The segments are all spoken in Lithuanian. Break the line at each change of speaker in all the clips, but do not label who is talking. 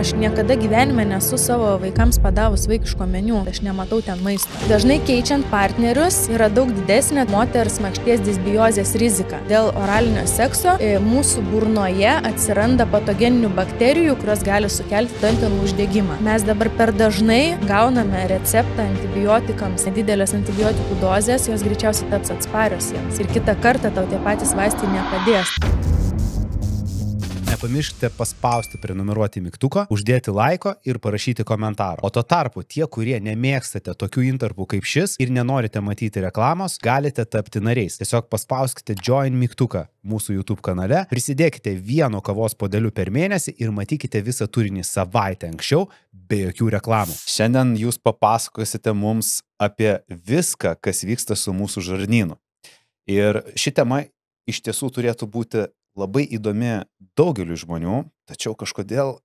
Aš niekada gyvenime nesu savo vaikams padavus vaikiško meniu, aš nematau ten maisto. Dažnai keičiant partnerius yra daug didesnė moters makšties disbiozės rizika. Dėl oralinio sekso mūsų burnoje atsiranda patogeninių bakterijų, kurios gali sukelti dantenų uždegimą. Mes dabar per dažnai gauname receptą antibiotikams, nedidelės antibiotikų dozės, jos greičiausiai taps atsparios jiems. Ir kitą kartą tau tie patys vaistai nepadės.
Nepamirškite paspausti prenumeruoti mygtuką, uždėti laiko ir parašyti komentarą. O tuo tarpu tie, kurie nemėgstate tokių intarpų kaip šis ir nenorite matyti reklamos, galite tapti nariais. Tiesiog paspauskite Join mygtuką mūsų YouTube kanale, prisidėkite 1 kavos puodeliu per mėnesį ir matykite visą turinį savaitę anksčiau be jokių reklamų. Šiandien jūs papasakosite mums apie viską, kas vyksta su mūsų žarnynu. Ir ši tema iš tiesų turėtų būti labai įdomi daugeliu žmonių, tačiau kažkodėl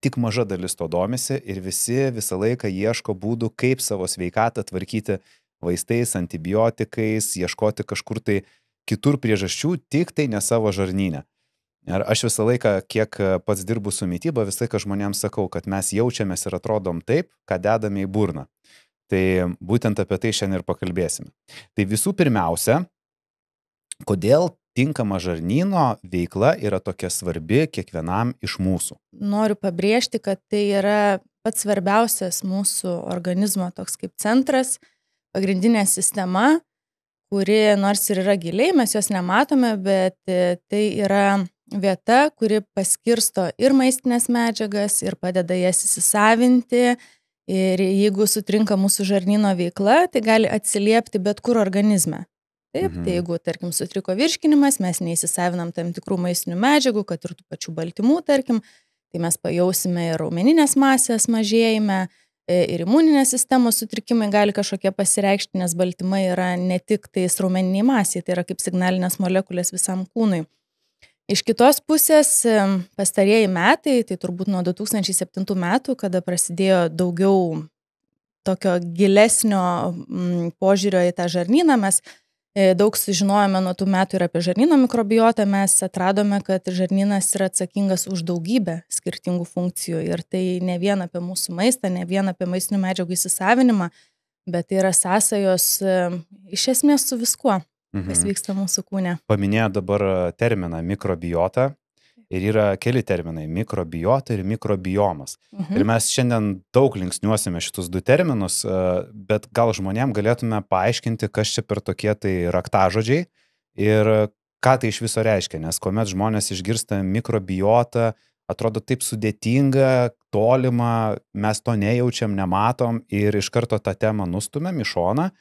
tik maža dalis to domisi ir visi visą laiką ieško būdų, kaip savo sveikatą tvarkyti vaistais, antibiotikais, ieškoti kažkur tai kitur priežasčių, tik tai ne savo žarnyne. Ir aš visą laiką, kiek pats dirbu su mityba, visą laiką žmonėms sakau, kad mes jaučiamės ir atrodom taip, ką dedame į burną. Tai būtent apie tai šiandien ir pakalbėsime. Tai visų pirmiausia, kodėl tinkama žarnyno veikla yra tokia svarbi kiekvienam iš mūsų.
Noriu pabrėžti, kad tai yra pats svarbiausias mūsų organizmo toks kaip centras, pagrindinė sistema, kuri nors ir yra giliai, mes jos nematome, bet tai yra vieta, kuri paskirsto ir maistinės medžiagas, ir padeda jas įsisavinti. Ir jeigu sutrinka mūsų žarnyno veikla, tai gali atsiliepti bet kur organizme. Taip, tai jeigu, tarkim, sutriko virškinimas, mes neįsisavinam tam tikrų maistinių medžiagų, kad ir tų pačių baltymų, tarkim, tai mes pajausime ir raumeninės masės mažėjime, ir imuninės sistemos sutrikimai gali kažkokie pasireikšti, nes baltymai yra ne tik tais raumeniniai masiai, tai yra kaip signalinės molekulės visam kūnui. Iš kitos pusės, pastarieji metai, tai turbūt nuo 2007 metų, kada prasidėjo daugiau tokio gilesnio požiūrio į tą žarnyną, mes daug sužinojome nuo tų metų ir apie žarnyno mikrobiotą, mes atradome, kad žarnynas yra atsakingas už daugybę skirtingų funkcijų ir tai ne vien apie mūsų maistą, ne vien apie maistinių medžiagų įsisavinimą, bet tai yra sąsajos iš esmės su viskuo, kas vyksta mūsų kūne.
Paminėjo dabar terminą mikrobiota ir yra keli terminai - mikrobiota ir mikrobiomas. Ir mes šiandien daug linksniuosime šitus 2 terminus, bet gal žmonėm galėtume paaiškinti, kas čia per tokie tai raktažodžiai ir ką tai iš viso reiškia, nes kuomet žmonės išgirsta mikrobiotą, atrodo taip sudėtinga, tolima, mes to nejaučiam, nematom ir iš karto tą temą nustumėm į šoną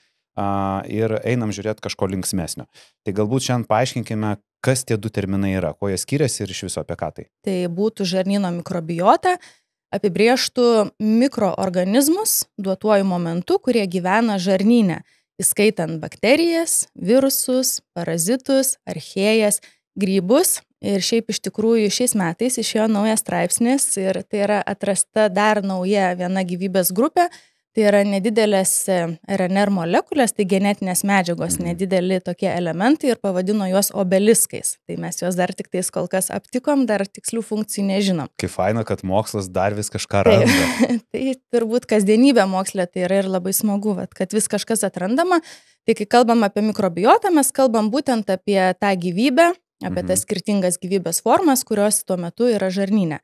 ir einam žiūrėti kažko linksmesnio. Tai galbūt šiandien paaiškinkime, kas tie 2 terminai yra, kuo jie skiriasi ir iš viso apie ką tai.
Tai būtų žarnyno mikrobiota, apibrėžtų mikroorganizmus duotuoju momentu, kurie gyvena žarnyne, įskaitant bakterijas, virusus, parazitus, archėjas, grybus. Ir šiaip iš tikrųjų šiais metais išėjo naujas straipsnis ir tai yra atrasta dar nauja viena gyvybės grupė. Tai yra nedidelės RNR molekulės, tai genetinės medžiagos, nedideli tokie elementai ir pavadino juos obeliskais. Tai mes juos dar tik tais kol kas aptikom, dar tikslių funkcijų nežinom.
Kaip faina, kad mokslas dar vis kažką randa.
Tai turbūt kasdienybė mokslė tai yra ir labai smagu, kad vis kažkas atrandama. Tai kai kalbam apie mikrobiotą, mes kalbam būtent apie tą gyvybę, apie tas skirtingas gyvybės formas, kurios tuo metu yra žarnyne.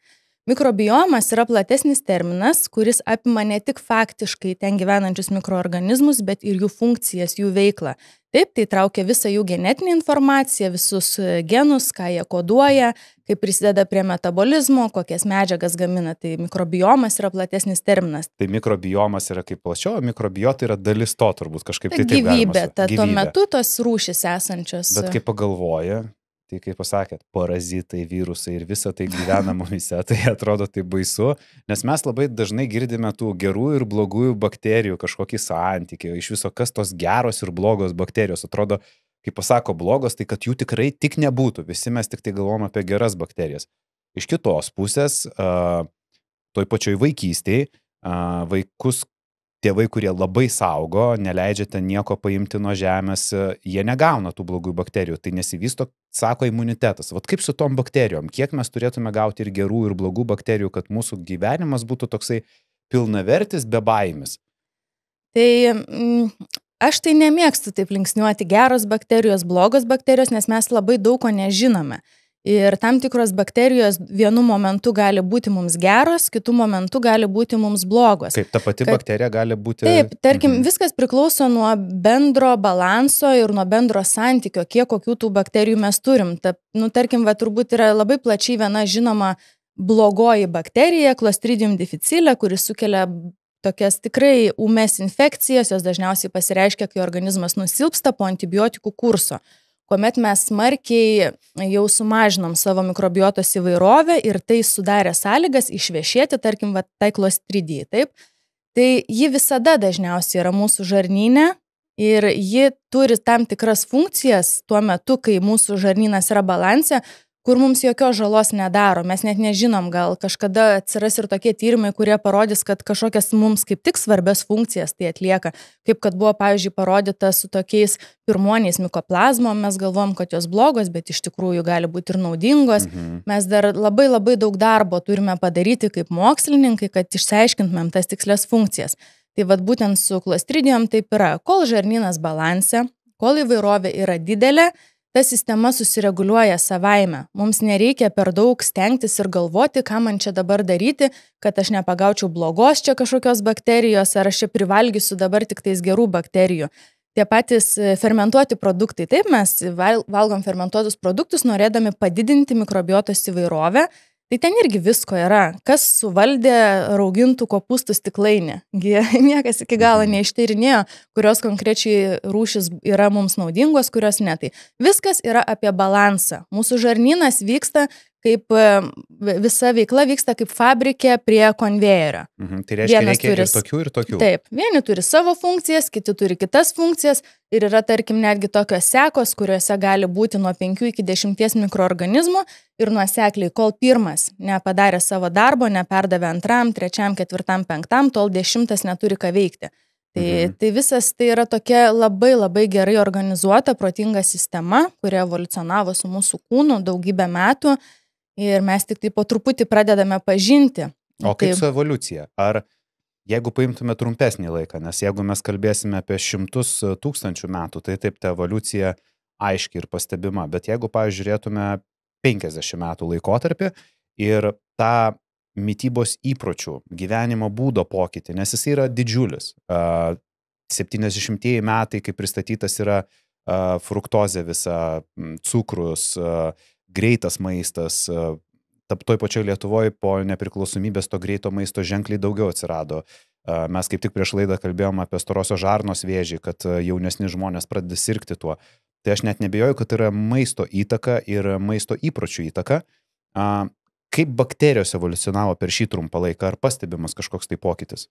Mikrobiomas yra platesnis terminas, kuris apima ne tik faktiškai ten gyvenančius mikroorganizmus, bet ir jų funkcijas, jų veiklą. Taip, tai traukia visą jų genetinę informaciją, visus genus, ką jie koduoja, kaip prisideda prie metabolizmo, kokias medžiagas gamina. Tai mikrobiomas yra platesnis terminas.
Tai mikrobiomas yra kaip plačiau, mikrobiota yra dalis to turbūt kažkaip tai
gyvybė, tuo metu tos rūšys esančios.
Bet kaip pagalvoja, tai kaip pasakėt, parazitai, virusai ir visa tai gyvena mumise, tai atrodo tai baisu, nes mes labai dažnai girdime tų gerų ir blogųjų bakterijų kažkokį santykį, iš viso kas tos geros ir blogos bakterijos, atrodo, kaip pasako blogos, tai kad jų tikrai tik nebūtų, visi mes tik tai galvom apie geras bakterijas. Iš kitos pusės, toj pačioj vaikystėj, vaikus tėvai, kurie labai saugo, neleidžia ten nieko paimti nuo žemės, jie negauna tų blogų bakterijų, tai nesivysto, sako, imunitetas. Vat kaip su tom bakterijom, kiek mes turėtume gauti ir gerų, ir blogų bakterijų, kad mūsų gyvenimas būtų toksai pilnavertis, be baimis.
Tai aš tai nemėgstu taip linksniuoti geros bakterijos, blogos bakterijos, nes mes labai daug ko nežinome. Ir tam tikros bakterijos vienu momentu gali būti mums geros, kitų momentų gali būti mums blogos.
Kaip ta pati bakterija gali būti...
Taip, tarkim, viskas priklauso nuo bendro balanso ir nuo bendro santykio, kiek kokių tų bakterijų mes turim. Tarkim, turbūt yra labai plačiai viena žinoma blogoji bakterija, Clostridium difficile, kuris sukelia tokias tikrai ūmes infekcijas, jos dažniausiai pasireiškia, kai organizmas nusilpsta po antibiotikų kurso, kuomet mes smarkiai jau sumažinom savo mikrobiotos įvairovę ir tai sudarė sąlygas išvešėti, tarkim, tai Clostridijai, taip? Tai ji visada dažniausiai yra mūsų žarnyne ir ji turi tam tikras funkcijas tuo metu, kai mūsų žarnynas yra balanse, kur mums jokios žalos nedaro. Mes net nežinom, gal kažkada atsiras ir tokie tyrimai, kurie parodys, kad kažkokias mums kaip tik svarbias funkcijas tai atlieka. Kaip kad buvo, pavyzdžiui, parodyta su tokiais pirmuoniais mikoplazmom, mes galvom, kad jos blogos, bet iš tikrųjų gali būti ir naudingos. Mes dar labai daug darbo turime padaryti kaip mokslininkai, kad išsiaiškintumėm tas tikslias funkcijas. Tai būtent su Clostridijom taip yra. Kol žarnynas balanse, kol įvairovė yra didelė, ta sistema susireguliuoja savaime. Mums nereikia per daug stengtis ir galvoti, ką man čia dabar daryti, kad aš nepagaučiau blogos čia kažkokios bakterijos, ar aš čia privalgysiu dabar tik tais gerų bakterijų. Tie patys fermentuoti produktai. Taip, mes valgom fermentuotus produktus, norėdami padidinti mikrobiotos įvairovę. Tai ten irgi visko yra. Kas suvaldė raugintų kopūstų stiklainį? Niekas iki galo neištyrinėjo, kurios konkrečiai rūšis yra mums naudingos, kurios ne. Tai viskas yra apie balansą. Mūsų žarnynas vyksta kaip, visa veikla vyksta kaip fabrikė prie konvejerio.
Tai reiškia, reikia ir tokių, ir tokių.
Taip, vieni turi savo funkcijas, kiti turi kitas funkcijas ir yra, tarkim, netgi tokios sekos, kuriuose gali būti nuo 5 iki 10 mikroorganizmų ir nuosekliai, kol pirmas nepadarė savo darbo, neperdavė antram, trečiam, ketvirtam, penktam, tol 10 neturi ką veikti. Tai visas tai yra tokia labai gerai organizuota, protinga sistema, kuri evoliucionavo su mūsų kūnu daugybę metų. Ir mes tik tai po truputį pradedame pažinti.
O kaip su evoliucija? Ar jeigu paimtume trumpesnį laiką, nes jeigu mes kalbėsime apie 100 000 metų, tai taip ta evoliucija aiški ir pastebima. Bet jeigu, pavyzdžiui, žiūrėtume 50 metų laikotarpį ir tą mitybos įpročių, gyvenimo būdo pokytį, nes jis yra didžiulis. 70 metai, kai pristatytas yra fruktozė visa, cukrus, greitas maistas, toj pačioj Lietuvoje po nepriklausomybės to greito maisto ženkliai daugiau atsirado. Mes kaip tik prieš laidą kalbėjom apie storosios žarnos vėžį, kad jaunesni žmonės pradeda sirgti tuo. Tai aš net nebijoju, kad yra maisto įtaka ir maisto įpročių įtaka. Kaip bakterijos evoliucionavo per šį trumpą laiką? Ar pastebimas kažkoks tai pokytis?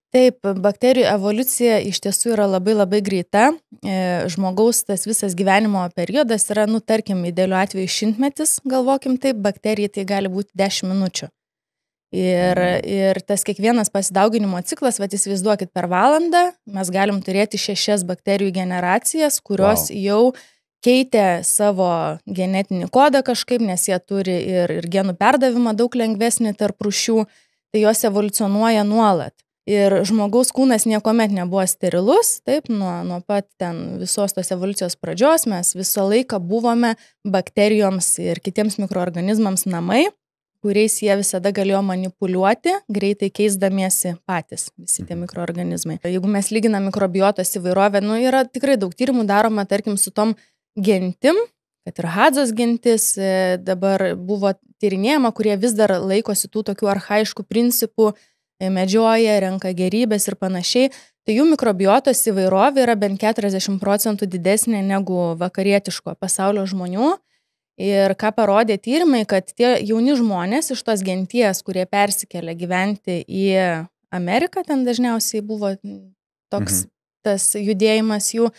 Taip, bakterijų evoliucija iš tiesų yra labai greita. Žmogaus tas visas gyvenimo periodas yra, tarkim, idealiu atveju 100 metis, galvokim taip, bakterijai tai gali būti 10 minučių. Ir tas kiekvienas pasidauginimo ciklas, įsivaizduokit, per valandą mes galim turėti 6 bakterijų generacijas, kurios jau keitė savo genetinį kodą kažkaip, nes jie turi ir genų perdavimą daug lengvesnį tarp rūšių, tai jos evoliucionuoja nuolat. Ir žmogaus kūnas niekuomet nebuvo sterilus, taip, nuo pat ten visos tos evoliucijos pradžios mes visą laiką buvome bakterijoms ir kitiems mikroorganizmams namai, kuriais jie visada galėjo manipuliuoti, greitai keisdamiesi patys visi tie mikroorganizmai. Jeigu mes lyginam mikrobiotos įvairovę, yra tikrai daug tyrimų daroma, tarkim, su tom gentim, kad ir Hadzos gentis dabar buvo tyrinėjama, kurie vis dar laikosi tų tokių archaiškų principų, medžioja, renka gerybės ir panašiai, tai jų mikrobiotos įvairovė yra bent 40% didesnė negu vakarietiško pasaulio žmonių. Ir ką parodė tyrimai, kad tie jauni žmonės iš tos genties, kurie persikėlė gyventi į Ameriką, ten dažniausiai buvo toks tas judėjimas jų,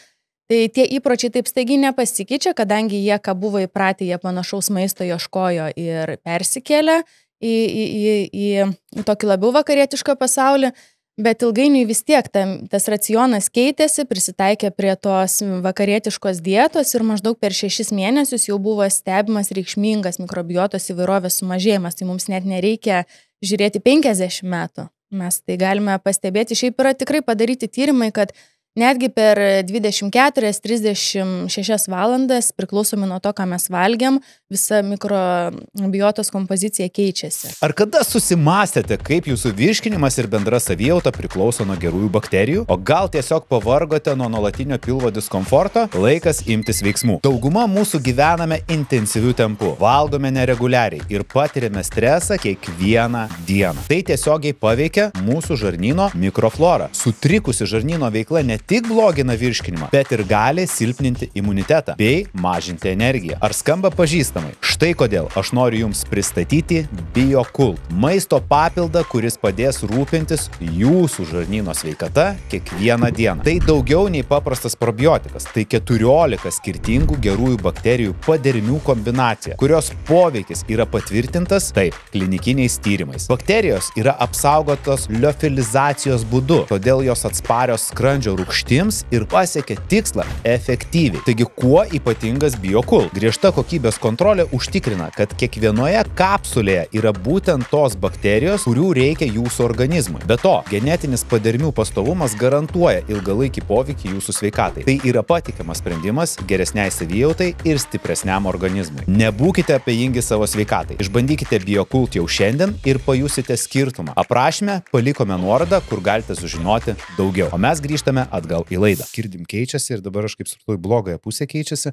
tai tie įpročiai taip staigiai nepasikeičia, kadangi jie, ką buvo įpratę, jie panašaus maisto ieškojo ir persikėlė į tokį labiau vakarietišką pasaulį, Bet ilgainiui vis tiek tas racionas keitėsi, prisitaikė prie tos vakarietiškos dietos ir maždaug per 6 mėnesius jau buvo stebimas reikšmingas mikrobiotos įvairovės sumažėjimas. Tai mums net nereikia žiūrėti 50 metų. Mes tai galime pastebėti. Šiaip yra tikrai padaryti tyrimai, kad netgi per 24-36 valandas, priklausomai nuo to, ką mes valgiam, visa mikrobiotos kompozicija keičiasi.
Ar kada susimastėte, kaip jūsų virškinimas ir bendra savijauta priklauso nuo gerųjų bakterijų? O gal tiesiog pavargote nuo nuolatinio pilvo diskomforto? Laikas imtis veiksmų. Dauguma mūsų gyvename intensyviu tempu, valgome nereguliariai ir patiriame stresą kiekvieną dieną. Tai tiesiogiai paveikia mūsų žarnyno mikroflorą. Sutrikusi žarnyno veikla ne tik blogina virškinimą, bet ir gali silpninti imunitetą bei mažinti energiją. Ar skamba pažįstamai? Štai kodėl aš noriu jums pristatyti BioCult. Maisto papildą, kuris padės rūpintis jūsų žarnyno sveikata kiekvieną dieną. Tai daugiau nei paprastas probiotikas. Tai 14 skirtingų gerųjų bakterijų paderinių kombinacija, kurios poveikis yra patvirtintas klinikiniais tyrimais. Bakterijos yra apsaugotos liofilizacijos būdu, todėl jos atsparios skrandžio rūgštims ir pasiekia tikslą efektyviai. Taigi, kuo ypatingas BioCult? Griežta kokybės kontrolė užtikrina, kad kiekvienoje kapsulėje yra būtent tos bakterijos, kurių reikia jūsų organizmui. Be to, genetinis paderinių pastovumas garantuoja ilgalaikį poveikį jūsų sveikatai. Tai yra patikimas sprendimas geresniai savijautai ir stipresniam organizmui. Nebūkite abejingi savo sveikatai. Išbandykite BioCult jau šiandien ir pajusite skirtumą. Aprašyme palikome nuorodą, kur galite sužinoti daugiau. O mes grįžtame atgal į laidą. Girdim keičiasi ir dabar aš kaip supratau, blogąją pusę keičiasi.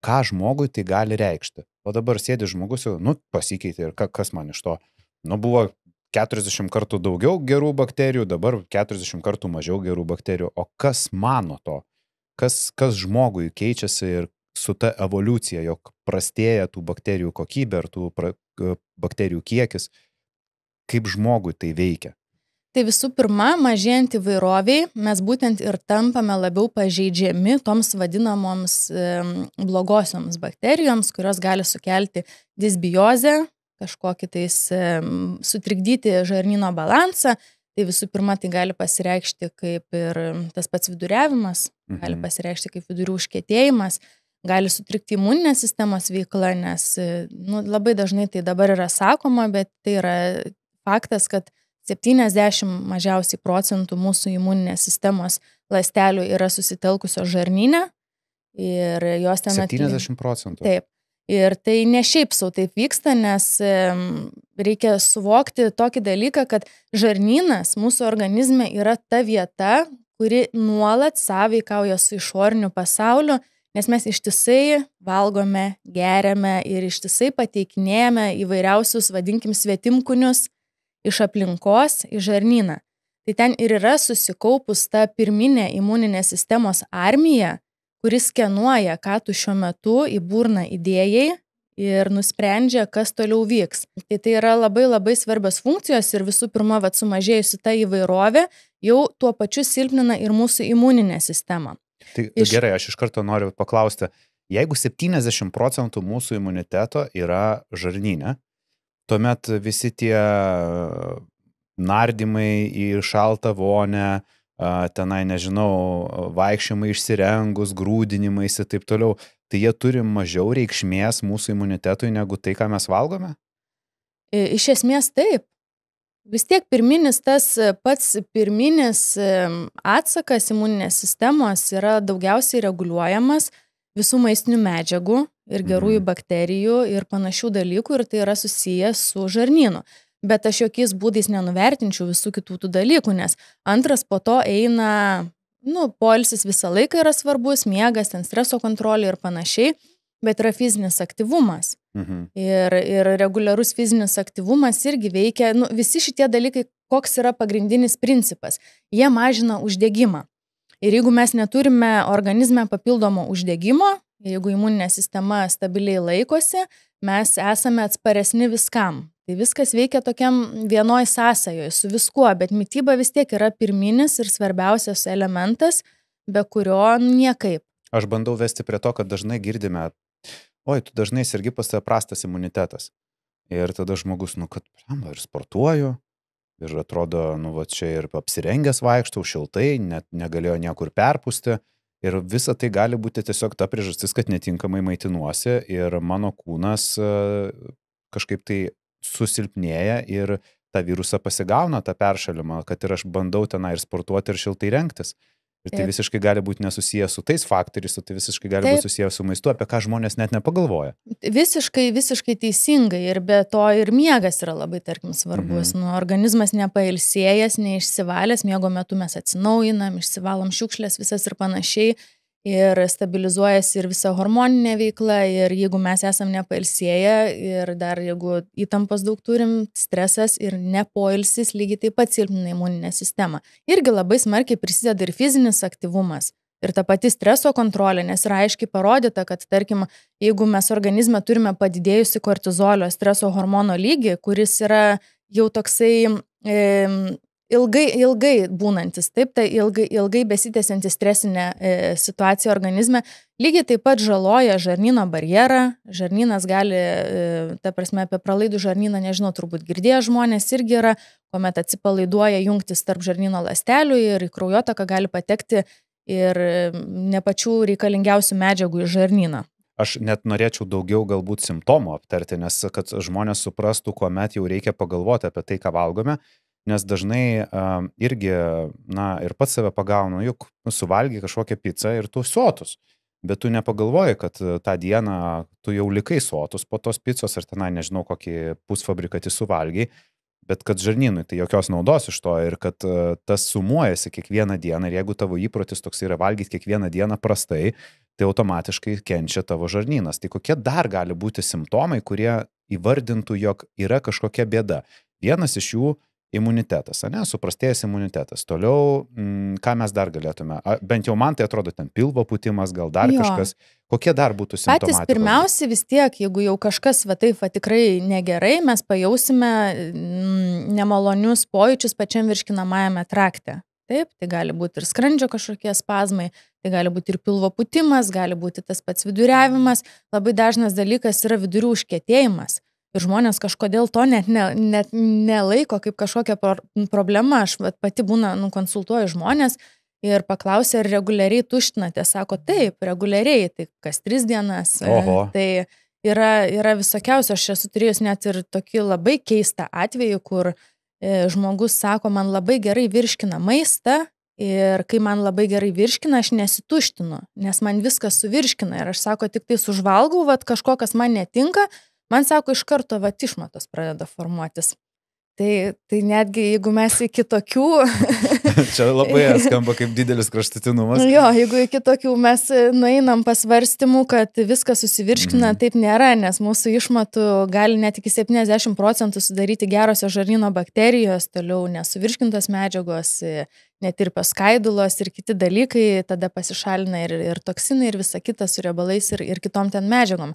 Ką žmogui tai gali reikšti? O dabar sėdi žmogus jau, pasikeitė ir kas man iš to? Buvo 40 kartų daugiau gerų bakterijų, dabar 40 kartų mažiau gerų bakterijų. O kas mano to? Kas žmogui keičiasi ir su ta evoliucija, jog prastėja tų bakterijų kokybė ar tų bakterijų kiekis, kaip žmogui tai veikia?
Tai visų pirma, mažėjant įvairoviai, mes būtent ir tampame labiau pažeidžiami toms vadinamoms blogosioms bakterijoms, kurios gali sukelti disbiozę, kažkokį tais sutrikdyti žarnyno balansą. Tai visų pirma, tai gali pasireikšti kaip ir tas pats viduriavimas, gali pasireikšti kaip vidurių užkietėjimas, gali sutrikti imuninės sistemos veikla, nes labai dažnai tai dabar yra sakoma, bet tai yra faktas, kad 70 mažiausiai procentų mūsų imuninės sistemos ląstelių yra susitelkusios žarnyne ir jos ten
70 procentų.
Taip. Ir tai ne šiaip sau taip vyksta, nes reikia suvokti tokį dalyką, kad žarnynas mūsų organizme yra ta vieta, kuri nuolat sąveikauja su išoriniu pasauliu, nes mes ištisai valgome, geriame ir ištisai pateikinėjame įvairiausius, vadinkim, svetimkūnius iš aplinkos į žarnyną. Tai ten ir yra susikaupus ta pirminė imuninės sistemos armija, kuris skenuoja, ką tu šiuo metu į burną įdėjai ir nusprendžia, kas toliau vyks. Tai yra labai labai svarbios funkcijos ir visų pirma, sumažėjusi ta įvairovė jau tuo pačiu silpnina ir mūsų imuninę sistemą.
Tai gerai, aš iš karto noriu paklausti, jeigu 70 procentų mūsų imuniteto yra žarnyne, tuomet visi tie nardymai į šaltą vonę, tenai, nežinau, vaikščiojimai išsirengus, grūdinimais ir taip toliau, tai jie turi mažiau reikšmės mūsų imunitetui negu tai, ką mes valgome?
Iš esmės taip. Vis tiek tas pats pirminis atsakas imuninės sistemos yra daugiausiai reguliuojamas visų maistinių medžiagų ir gerųjų bakterijų ir panašių dalykų, ir tai yra susijęs su žarnynu. Bet aš jokiais būdais nenuvertinčiau visų kitų tų dalykų, nes antras po to eina, poilsis visą laiką yra svarbus, miegas, ten streso kontrolė ir panašiai, bet yra fizinis aktyvumas. Ir reguliarus fizinis aktyvumas irgi veikia, visi šitie dalykai, koks yra pagrindinis principas, jie mažina uždegimą. Ir jeigu mes neturime organizme papildomo uždegimo, jeigu imuninė sistema stabiliai laikosi, mes esame atsparesni viskam. Tai viskas veikia tokiam vienoj sąsajoje su viskuo, bet mityba vis tiek yra pirminis ir svarbiausias elementas, be kurio niekaip.
Aš bandau vesti prie to, kad dažnai girdime, tu dažnai sergi pas tave prastas imunitetas. Ir tada žmogus, kad ir sportuoju, ir atrodo, nu, va čia ir apsirengęs vaikštau, šiltai, net negalėjo niekur perpūsti. Ir visa tai gali būti tiesiog ta priežastis, kad netinkamai maitinuosi ir mano kūnas kažkaip tai susilpnėja ir tą virusą pasigauna, tą peršalimą, kad ir aš bandau tenai ir sportuoti ir šiltai rengtis. Ir tai
Taip.
visiškai gali būti nesusijęs su tais faktoriais, o tai visiškai gali
Taip.
būti susijęs su maistu, apie ką žmonės net nepagalvoja.
Visiškai teisingai ir be to ir miegas yra labai, tarkim, svarbus. Nu, organizmas nepailsėjęs, neišsivalęs, miego metu mes atsinaujinam, išsivalom šiukšlės visas ir panašiai. Ir stabilizuojasi ir visa hormoninė veikla ir jeigu mes esam nepailsėję ir dar jeigu įtampos daug turim, stresas ir nepoilsis lygiai taip pat silpnina imuninę sistemą. Irgi labai smarkiai prisideda ir fizinis aktyvumas. Ir ta pati streso kontrolė, nes yra aiškiai parodyta, kad, tarkim, jeigu mes organizme turime padidėjusi kortizolio streso hormono lygį, kuris yra jau toksai ilgai būnantis, taip, tai ilgai besitęsianti stresinė situacija organizme, lygiai taip pat žaloja žarnyno barjerą. Žarnynas gali, ta prasme, apie pralaidų žarnyną, nežinau, turbūt girdėję žmonės irgi yra, kuomet atsipalaiduoja jungtis tarp žarnyno ląstelių ir į kraujotaką gali patekti ir ne pačių reikalingiausių medžiagų į žarnyną.
Aš net norėčiau daugiau galbūt simptomų aptarti, nes kad žmonės suprastų, kuomet jau reikia pagalvoti apie tai, ką valgome, nes dažnai irgi, na, ir pats save pagaunu, juk suvalgy kažkokią pizzą ir tu sotus, bet tu nepagalvoji, kad tą dieną tu jau likai sotus po tos pizzos ar tenai, nežinau, kokį pusfabrikatį suvalgy, bet kad žarnynui tai jokios naudos iš to ir kad tas sumuojasi kiekvieną dieną ir jeigu tavo įprotis toks yra valgyti kiekvieną dieną prastai, tai automatiškai kenčia tavo žarnynas. Tai kokie dar gali būti simptomai, kurie įvardintų, jog yra kažkokia bėda? Vienas iš jų imunitetas, ne? Suprastėjęs imunitetas. Toliau, ką mes dar galėtume? Bent jau man tai atrodo ten pilvo pūtimas, gal dar kažkas. Kokie dar būtų simptomatikos?
Patys pirmiausia vis tiek, jeigu jau kažkas va taip va tikrai negerai, mes pajausime nemalonius pojūčius pačiam virškinamajame trakte. Taip, tai gali būti ir skrandžio kažkokie spazmai, tai gali būti ir pilvo pūtimas, gali būti tas pats viduriavimas. Labai dažnas dalykas yra vidurių užkietėjimas. Ir žmonės kažkodėl to net nelaiko kaip kažkokia problema. Aš pati konsultuoju žmonės ir paklausia, ar reguliariai tuštinate. Sako, taip, reguliariai, tai kas 3 dienas.
Oho.
Tai yra visokiausių. Aš esu turėjus net ir tokį labai keistą atvejį, kur žmogus sako, man labai gerai virškina maistą ir kai man labai gerai virškina, aš nesituštinu, nes man viskas suvirškina ir aš sako, tik tai užvalgau, kažko, kas man netinka, man sako, iš karto išmatos pradeda formuotis. Tai netgi jeigu mes iki tokių...
Čia labai skamba kaip didelis kraštutinumas.
Jo, jeigu iki tokių mes nueinam pasvarstymų, kad viskas susivirškina, taip nėra, nes mūsų išmatų gali net iki 70% sudaryti gerosios žarnyno bakterijos, toliau nesuvirškintos medžiagos, netirpios skaidulos ir kiti dalykai, tada pasišalina ir toksinai ir visa kita su riebalais ir kitom ten medžiagom.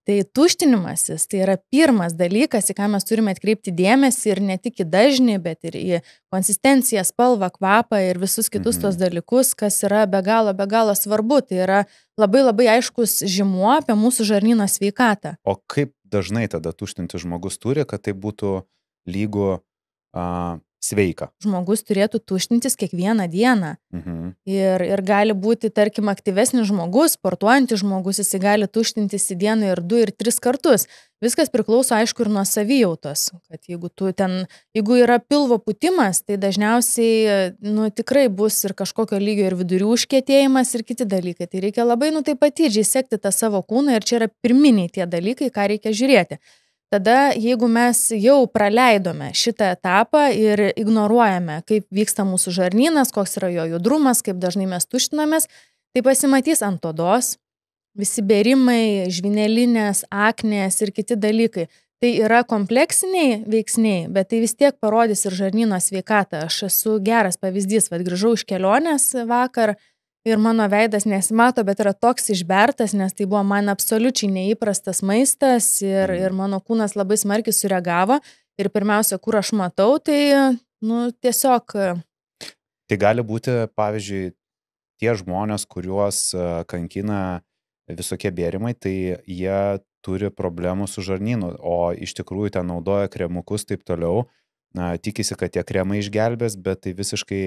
Tai tuštinimasis, tai yra pirmas dalykas, į ką mes turime atkreipti dėmesį ir ne tik į dažnį, bet ir į konsistenciją, spalvą, kvapą ir visus kitus tos dalykus, kas yra be galo svarbu. Tai yra labai aiškus žymuo apie mūsų žarnyno sveikatą.
O kaip dažnai tada tuštinti žmogus turi, kad tai būtų lygu sveika?
Žmogus turėtų tuštintis kiekvieną dieną. Ir gali būti, tarkim, aktyvesnis žmogus, sportuojantis žmogus, jis gali tuštintis į dieną ir 2 ir 3 kartus. Viskas priklauso, aišku, ir nuo savijautos. Kad jeigu yra pilvo pūtimas, tai dažniausiai, tikrai bus ir kažkokio lygio ir vidurių užkietėjimas ir kiti dalykai. Tai reikia labai, taip atidžiai sekti tą savo kūną ir čia yra pirminiai tie dalykai, ką reikia žiūrėti. Tada, jeigu mes jau praleidome šitą etapą ir ignoruojame, kaip vyksta mūsų žarnynas, koks yra jo judrumas, kaip dažnai mes tuštinamės, tai pasimatys ant odos, visi bėrimai, žvynelinės, aknės ir kiti dalykai. Tai yra kompleksiniai veiksniai, bet tai vis tiek parodys ir žarnyno sveikatą. Aš esu geras pavyzdys, grįžau iš kelionės vakar, ir mano veidas nesimato, bet yra toks išbertas, nes tai buvo man absoliučiai neįprastas maistas ir mano kūnas labai smarkiai sureagavo. Ir pirmiausia, kur aš matau, tai, tiesiog...
Tai gali būti, pavyzdžiui, tie žmonės, kuriuos kankina visokie bėrimai, tai jie turi problemų su žarnynu, o iš tikrųjų ten naudoja kremukus taip toliau. tikisi, kad tie kremai išgelbės, bet tai visiškai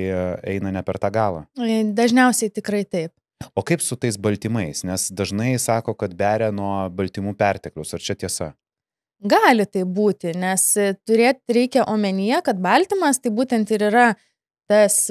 eina ne per tą galą.
Dažniausiai tikrai taip.
O kaip su tais baltymais? Nes dažnai sako, kad beria nuo baltymų perteklius. Ar čia tiesa?
Gali tai būti, nes turėti reikia omenyje, kad baltymas tai būtent ir yra tas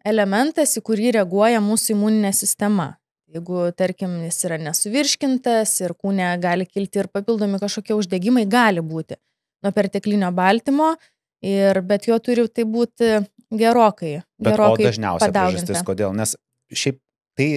elementas, į kurį reaguoja mūsų imuninė sistema. Jeigu, tarkim, jis yra nesuvirškintas ir kūne gali kilti ir papildomi kažkokie uždegimai, gali būti nuo perteklinio baltymo, bet jo turi tai būti gerokai
O dažniausia
padauginta.
priežastis kodėl? Nes šiaip tai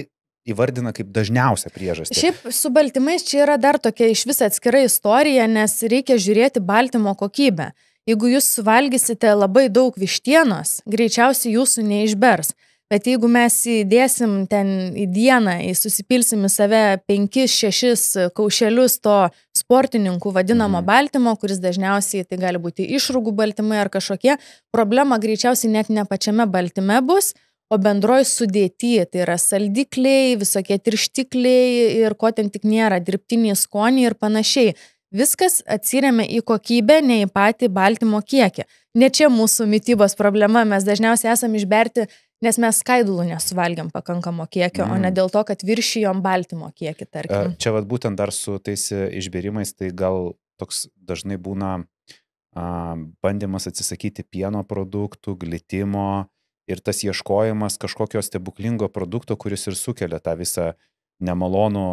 įvardina kaip dažniausią priežastį.
Šiaip su baltymais čia yra dar tokia iš vis atskira istorija, nes reikia žiūrėti baltymo kokybę. Jeigu jūs suvalgysite labai daug vištienos, greičiausiai jūsų neišbers. Bet jeigu mes įdėsim ten į dieną, susipilsim į save 5-6 kaušelius to sportininkų vadinamo baltymo, kuris dažniausiai tai gali būti išrūgų baltymai ar kažkokie, problema greičiausiai net ne pačiame baltyme bus, o bendroj sudėty, tai yra saldikliai, visokie tirštikliai ir ko ten tik nėra, dirbtiniai skoniai ir panašiai. Viskas atsiremia į kokybę, ne į patį baltymo kiekį. Ne čia mūsų mitybos problema, mes dažniausiai esame išberti, nes mes skaidulų nesuvalgiam pakankamo kiekio, o ne dėl to, kad viršijom baltymo kiekį, tarkim.
Čia vat būtent dar su tais išbėrimais, tai gal toks dažnai būna bandymas atsisakyti pieno produktų, glitimo ir tas ieškojimas kažkokio stebuklingo produkto, kuris ir sukelia tą visą nemalonų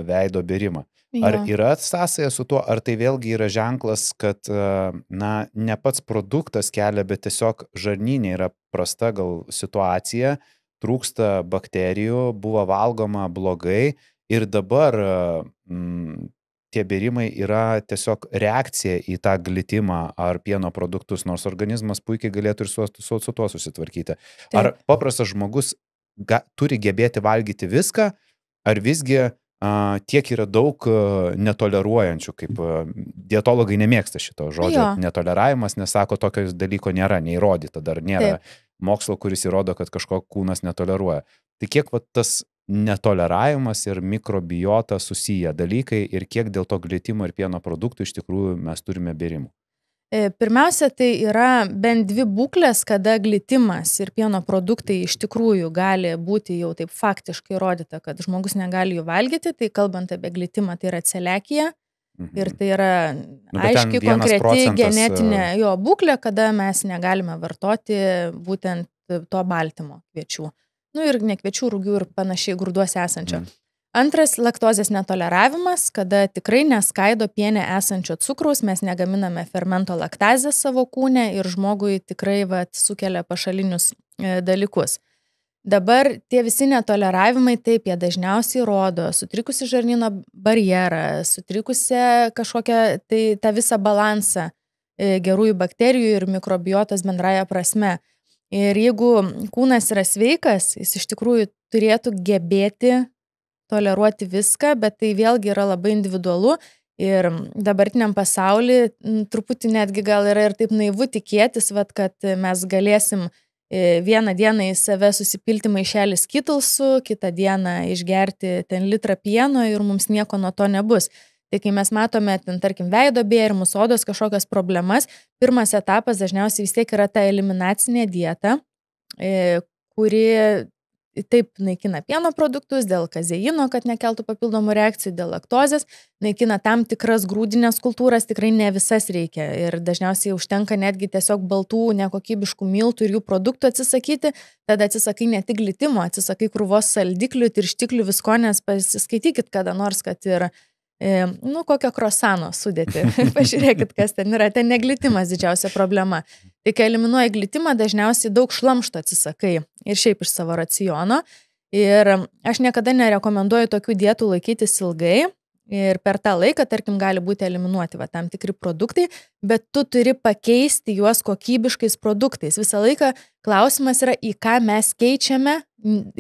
veido bėrimą. Ar yra sąsaja su tuo, ar tai vėlgi yra ženklas, kad ne pats produktas kelia, bet tiesiog žarnyne yra prasta gal situacija, trūksta bakterijų, buvo valgoma blogai ir dabar tie bėrimai yra tiesiog reakcija į tą glitimą ar pieno produktus, nors organizmas puikiai galėtų ir su tuo susitvarkyti. Taip. Ar paprastas žmogus turi gebėti valgyti viską, ar visgi tiek yra daug netoleruojančių, kaip dietologai nemėgsta šito žodžio netoleravimas, nes sako, tokio dalyko nėra, neįrodyta, dar nėra mokslo, kuris įrodo, kad kažko kūnas netoleruoja. Tai kiek tas netoleravimas ir mikrobiota susiję dalykai ir kiek dėl to glitimo ir pieno produktų iš tikrųjų mes turime bėrimų?
Pirmiausia, tai yra bent 2 būklės, kada glitimas ir pieno produktai iš tikrųjų gali būti jau taip faktiškai įrodyta, kad žmogus negali jų valgyti. Tai kalbant apie glitimą, tai yra celiakija ir tai yra aiškiai konkreti genetinė jo būklė, kada mes negalime vartoti būtent to baltymo kviečių. Ir ne kviečių, rūgių ir panašiai grūduose esančio. Antras, laktozės netoleravimas, kada tikrai neskaido piene esančio cukraus, mes negaminame fermento laktazę savo kūne ir žmogui tikrai sukelia pašalinius dalykus. Dabar tie visi netoleravimai, taip, jie dažniausiai rodo sutrikusi žarnyno barjerą, sutrikusią kažkokią, tai tą visą balansą gerųjų bakterijų ir mikrobiotos bendraja prasme. Ir jeigu kūnas yra sveikas, jis iš tikrųjų turėtų gebėti toleruoti viską, bet tai vėlgi yra labai individualu ir dabartiniam pasauly truputį netgi gal yra ir taip naivu tikėtis, kad mes galėsim vieną dieną į save susipilti maišelį Skittlesų, kitą dieną išgerti ten litrą pieno ir mums nieko nuo to nebus. Tai kai mes matome, ten, tarkim, veido bėrimus, odos kažkokias problemas, pirmas etapas dažniausiai vis tiek yra ta eliminacinė dieta, kuri taip naikina pieno produktus dėl kazeino, kad nekeltų papildomų reakcijų, dėl laktozės, naikina tam tikras grūdinės kultūras, tikrai ne visas reikia ir dažniausiai užtenka netgi tiesiog baltų nekokybiškų miltų ir jų produktų atsisakyti, tada atsisakai ne tik glitimo, atsisakai krūvos saldiklių, tirštiklių, visko, nes pasiskaitykit kada nors, kad ir kokio krosano sudėti. Pažiūrėkit, kas ten yra. Ten neglitimas didžiausia problema. Tai kai eliminuoji glitimą, dažniausiai daug šlamšto atsisakai ir šiaip iš savo raciono. Ir aš niekada nerekomenduoju tokių dietų laikytis ilgai. Ir per tą laiką, tarkim, gali būti eliminuoti tam tikri produktai, bet tu turi pakeisti juos kokybiškais produktais. Visą laiką klausimas yra, į ką mes keičiame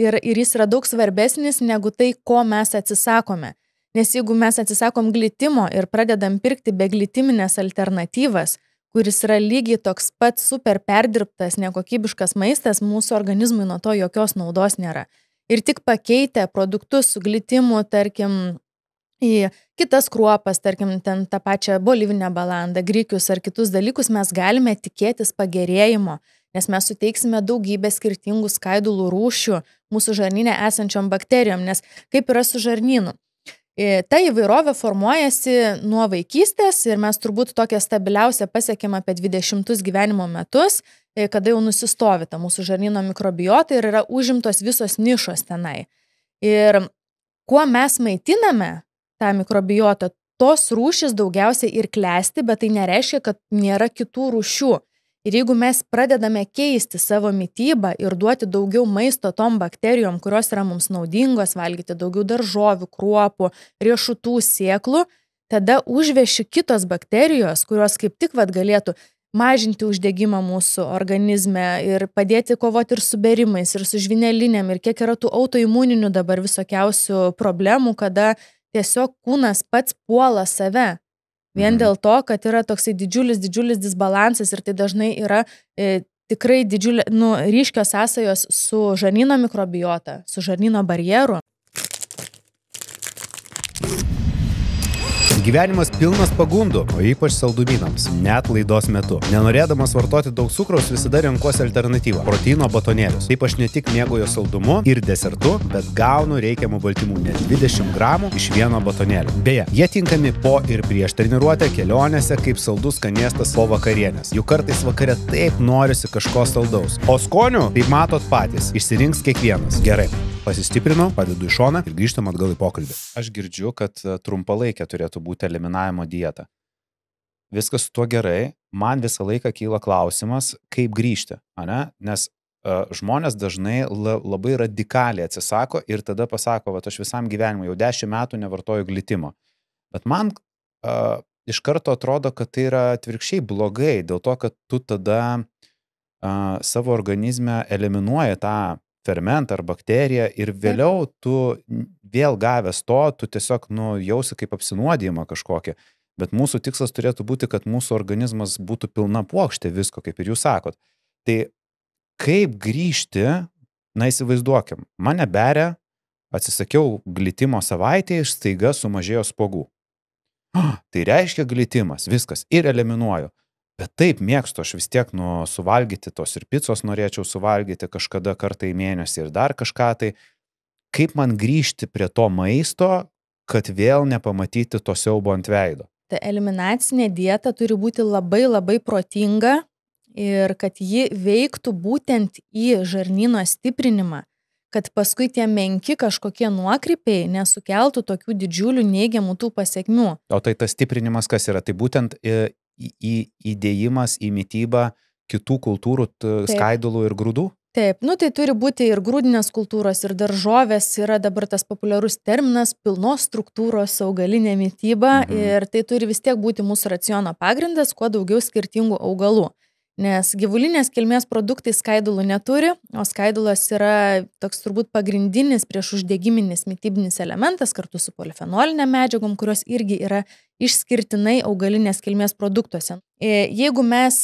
ir jis yra daug svarbesnis negu tai, ko mes atsisakome. Nes jeigu mes atsisakom glitimo ir pradedam pirkti beglitiminės alternatyvas, kuris yra lygiai toks pat super perdirbtas, nekokybiškas maistas, mūsų organizmui nuo to jokios naudos nėra. Ir tik pakeitę produktus su glitimu, tarkim, į kitas kruopas, tarkim, ten tą pačią bolivinę balandą, grikius ar kitus dalykus, mes galime tikėtis pagerėjimo, nes mes suteiksime daugybę skirtingų skaidulų rūšių mūsų žarnyne esančiom bakterijom, nes kaip yra su žarnynu. Ta įvairovė formuojasi nuo vaikystės ir mes turbūt tokią stabiliausią pasiekėm apie 20 gyvenimo metus, kada jau nusistovi ta mūsų žarnyno mikrobiota ir yra užimtos visos nišos tenai. Ir kuo mes maitiname tą mikrobiotą, tos rūšys daugiausiai ir klesti, bet tai nereiškia, kad nėra kitų rūšių. Ir jeigu mes pradedame keisti savo mitybą ir duoti daugiau maisto tom bakterijom, kurios yra mums naudingos, valgyti daugiau daržovių, kruopų, riešutų, sėklų, tada užveši kitos bakterijos, kurios kaip tik galėtų mažinti uždegimą mūsų organizme ir padėti kovoti ir su berimais, ir su žvynelinėm, ir kiek yra tų autoimuninių dabar visokiausių problemų, kada tiesiog kūnas pats puola save. Vien dėl to, kad yra toksai didžiulis disbalansas ir tai dažnai yra tikrai ryškios sąsajos su žarnyno mikrobiota, su žarnyno barjeru.
Gyvenimas pilnas pagundų, o ypač saldumynams, net laidos metu. Nenorėdamas vartoti daug cukraus, visada renkuosi alternatyvą – proteino batonėlius. Taip aš ne tik mėgauju saldumu ir desertu, bet gaunu reikiamų baltymų net 20 gramų iš vieno batonėlio. Beje, jie tinkami po ir prieš treniruotę, kelionėse, kaip saldus skanėstas po vakarienės. Juk kartais vakare taip norisi kažko saldaus. O skonių, tai matot patys, išsirinks kiekvienas. Gerai. Pasistiprinu, padedu į šoną ir grįžtam atgal į pokalbį. Aš girdžiu, kad trumpalaikė turėtų būti eliminavimo dieta. Viskas su tuo gerai, man visą laiką kyla klausimas, kaip grįžti, ane? Nes žmonės dažnai labai radikaliai atsisako ir tada pasako, aš visam gyvenimui jau 10 metų nevartoju glitimo. Bet man iš karto atrodo, kad tai yra atvirkščiai blogai, dėl to, kad tu tada savo organizme eliminuoji tą fermentą ar bakteriją ir vėliau tu vėl gavęs to, tu tiesiog jausi kaip apsinuodijimą kažkokį. Bet mūsų tikslas turėtų būti, kad mūsų organizmas būtų pilna puokštė visko, kaip ir jūs sakot. Tai kaip grįžti, įsivaizduokim, mane beria, atsisakiau glitimo savaitę, staiga sumažėjo spuogų. Tai reiškia glitimas, viskas, ir eliminuoju. Bet taip mėgstu, aš vis tiek suvalgyti tos ir picos norėčiau suvalgyti kažkada kartą į mėnesį ir dar kažką, tai kaip man grįžti prie to maisto, kad vėl nepamatyti to siaubo ant veido?
Ta eliminacinė dieta turi būti labai protinga ir kad ji veiktų būtent į žarnyno stiprinimą, kad paskui tie menki kažkokie nuokrypiai nesukeltų tokių didžiulių neigiamų tų pasekmių.
O tai tas stiprinimas kas yra? Tai būtent įdėjimas į mitybą kitų kultūrų skaidulų ir grūdų?
Taip, tai turi būti ir grūdinės kultūros, ir daržovės, yra dabar tas populiarus terminas pilnos struktūros augalinė mityba ir tai turi vis tiek būti mūsų raciono pagrindas, kuo daugiau skirtingų augalų. Nes gyvulinės kilmės produktai skaidulų neturi, o skaidulos yra toks turbūt pagrindinis priešuždegiminis mitybinis elementas kartu su polifenolinėm medžiagom, kurios irgi yra išskirtinai augalinės kilmės produktuose. Jeigu mes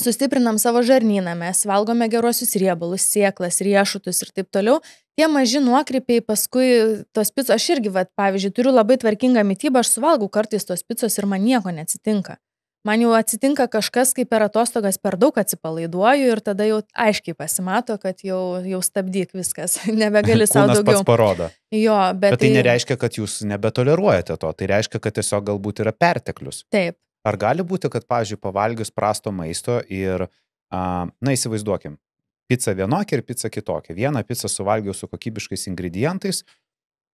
sustiprinam savo žarnyną, mes valgome geruosius riebalus, sėklas, riešutus ir taip toliau, tie maži nuokrypiai paskui tos picos, aš irgi, pavyzdžiui, turiu labai tvarkingą mitybą, aš suvalgau kartais tos picos ir man nieko neatsitinka. Man jau atsitinka kažkas, kai per atostogas per daug atsipalaiduoju ir tada jau aiškiai pasimato, kad jau stabdyk viskas, nebegali savo daugiau.
Kūnas pats parodo.
Jo, bet
tai nereiškia, kad jūs nebetoleruojate to, tai reiškia, kad tiesiog galbūt yra perteklius.
Taip.
Ar gali būti, kad, pavyzdžiui, pavalgius prasto maisto ir, įsivaizduokim, pica vienokia ir pica kitokia. Vieną picą suvalgiau su kokybiškais ingredientais,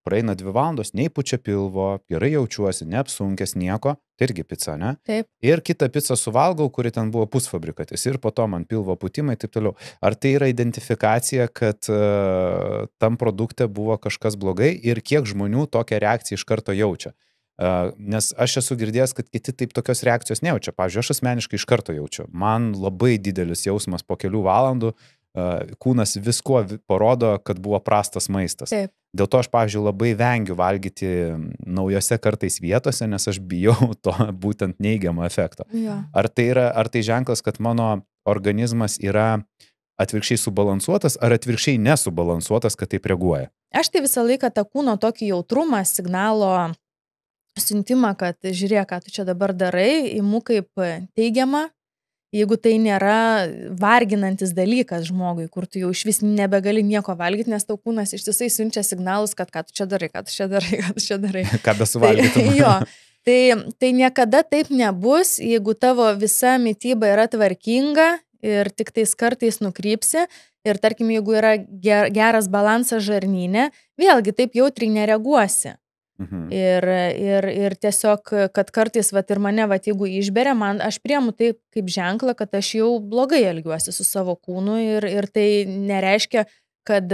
praeina 2 valandos, nei pučia pilvo, gerai jaučiuosi, neapsunkęs nieko, tai irgi pica, ne?
Taip.
Ir kitą picą suvalgau, kuri ten buvo pusfabrikatis ir po to man pilvo putimai, taip toliau. Ar tai yra identifikacija, kad tam produkte buvo kažkas blogai ir kiek žmonių tokią reakciją iš karto jaučia? Nes aš esu girdėjęs, kad kiti taip tokios reakcijos nejaučia. Pavyzdžiui, aš asmeniškai iš karto jaučiu. Man labai didelis jausmas po kelių valandų, kūnas visko parodo, kad buvo prastas maistas.
Taip.
Dėl to aš, pavyzdžiui, labai vengiu valgyti naujose kartais vietose, nes aš bijau to būtent neigiamo efekto.
Jo.
Ar tai ženklas, kad mano organizmas yra atvirkščiai subalansuotas, ar atvirkščiai nesubalansuotas, kad taip reaguoja?
Aš tai visą laiką tą kūno tokį jautrumą, signalo siuntimą, kad žiūrėk, ką tu čia dabar darai, imu kaip teigiamą, jeigu tai nėra varginantis dalykas žmogui, kur tu jau iš vis nebegali nieko valgyti, nes tau kūnas ištisai siunčia signalus, kad ką tu čia darai, ką tu čia darai, ką tu čia darai.
Ką besuvalgytum.
Jo, tai niekada taip nebus, jeigu tavo visa mityba yra tvarkinga ir tik tais kartais nukrypsi. Ir tarkim, jeigu yra geras balansas žarnyne, vėlgi taip jautriai nereaguosi. Ir tiesiog, kad kartais ir mane, jeigu išberia, aš priemu tai kaip ženklą, kad aš jau blogai elgiuosi su savo kūnu ir tai nereiškia, kad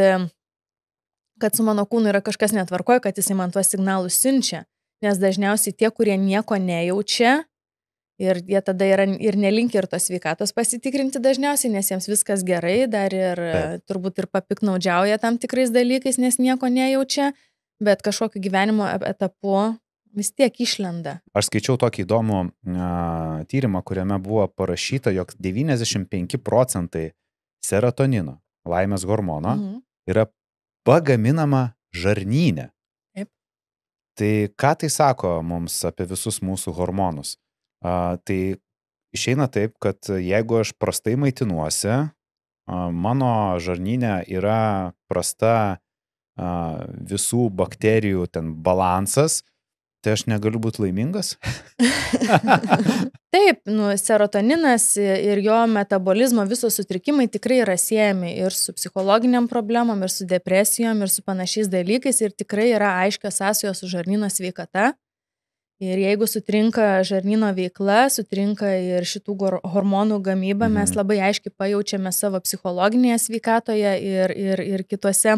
su mano kūnu yra kažkas netvarkoja, kad jisai man tuos signalus siunčia. Nes dažniausiai tie, kurie nieko nejaučia, ir jie tada yra ir nelinkia ir tos sveikatos pasitikrinti dažniausiai, nes jiems viskas gerai, dar ir turbūt ir papiknaudžiauja tam tikrais dalykais, nes nieko nejaučia, bet kažkokiu gyvenimo etapu vis tiek išlenda.
Aš skaičiau tokį įdomų tyrimą, kuriame buvo parašyta, jog 95% serotonino, laimės hormono, yra pagaminama žarnyne.
Taip.
Tai ką tai sako mums apie visus mūsų hormonus? Tai išeina taip, kad jeigu aš prastai maitinuosi, mano žarnyne yra prasta visų bakterijų ten balansas, tai aš negaliu būti laimingas?
Taip, serotoninas ir jo metabolizmo visos sutrikimai tikrai yra siejami ir su psichologiniam problemom, ir su depresijom, ir su panašiais dalykais, ir tikrai yra aiškios sąsajos su žarnyno sveikata. Ir jeigu sutrinka žarnyno veikla, sutrinka ir šitų hormonų gamyba, mes labai aiškiai pajaučiame savo psichologinėje sveikatoje ir kitose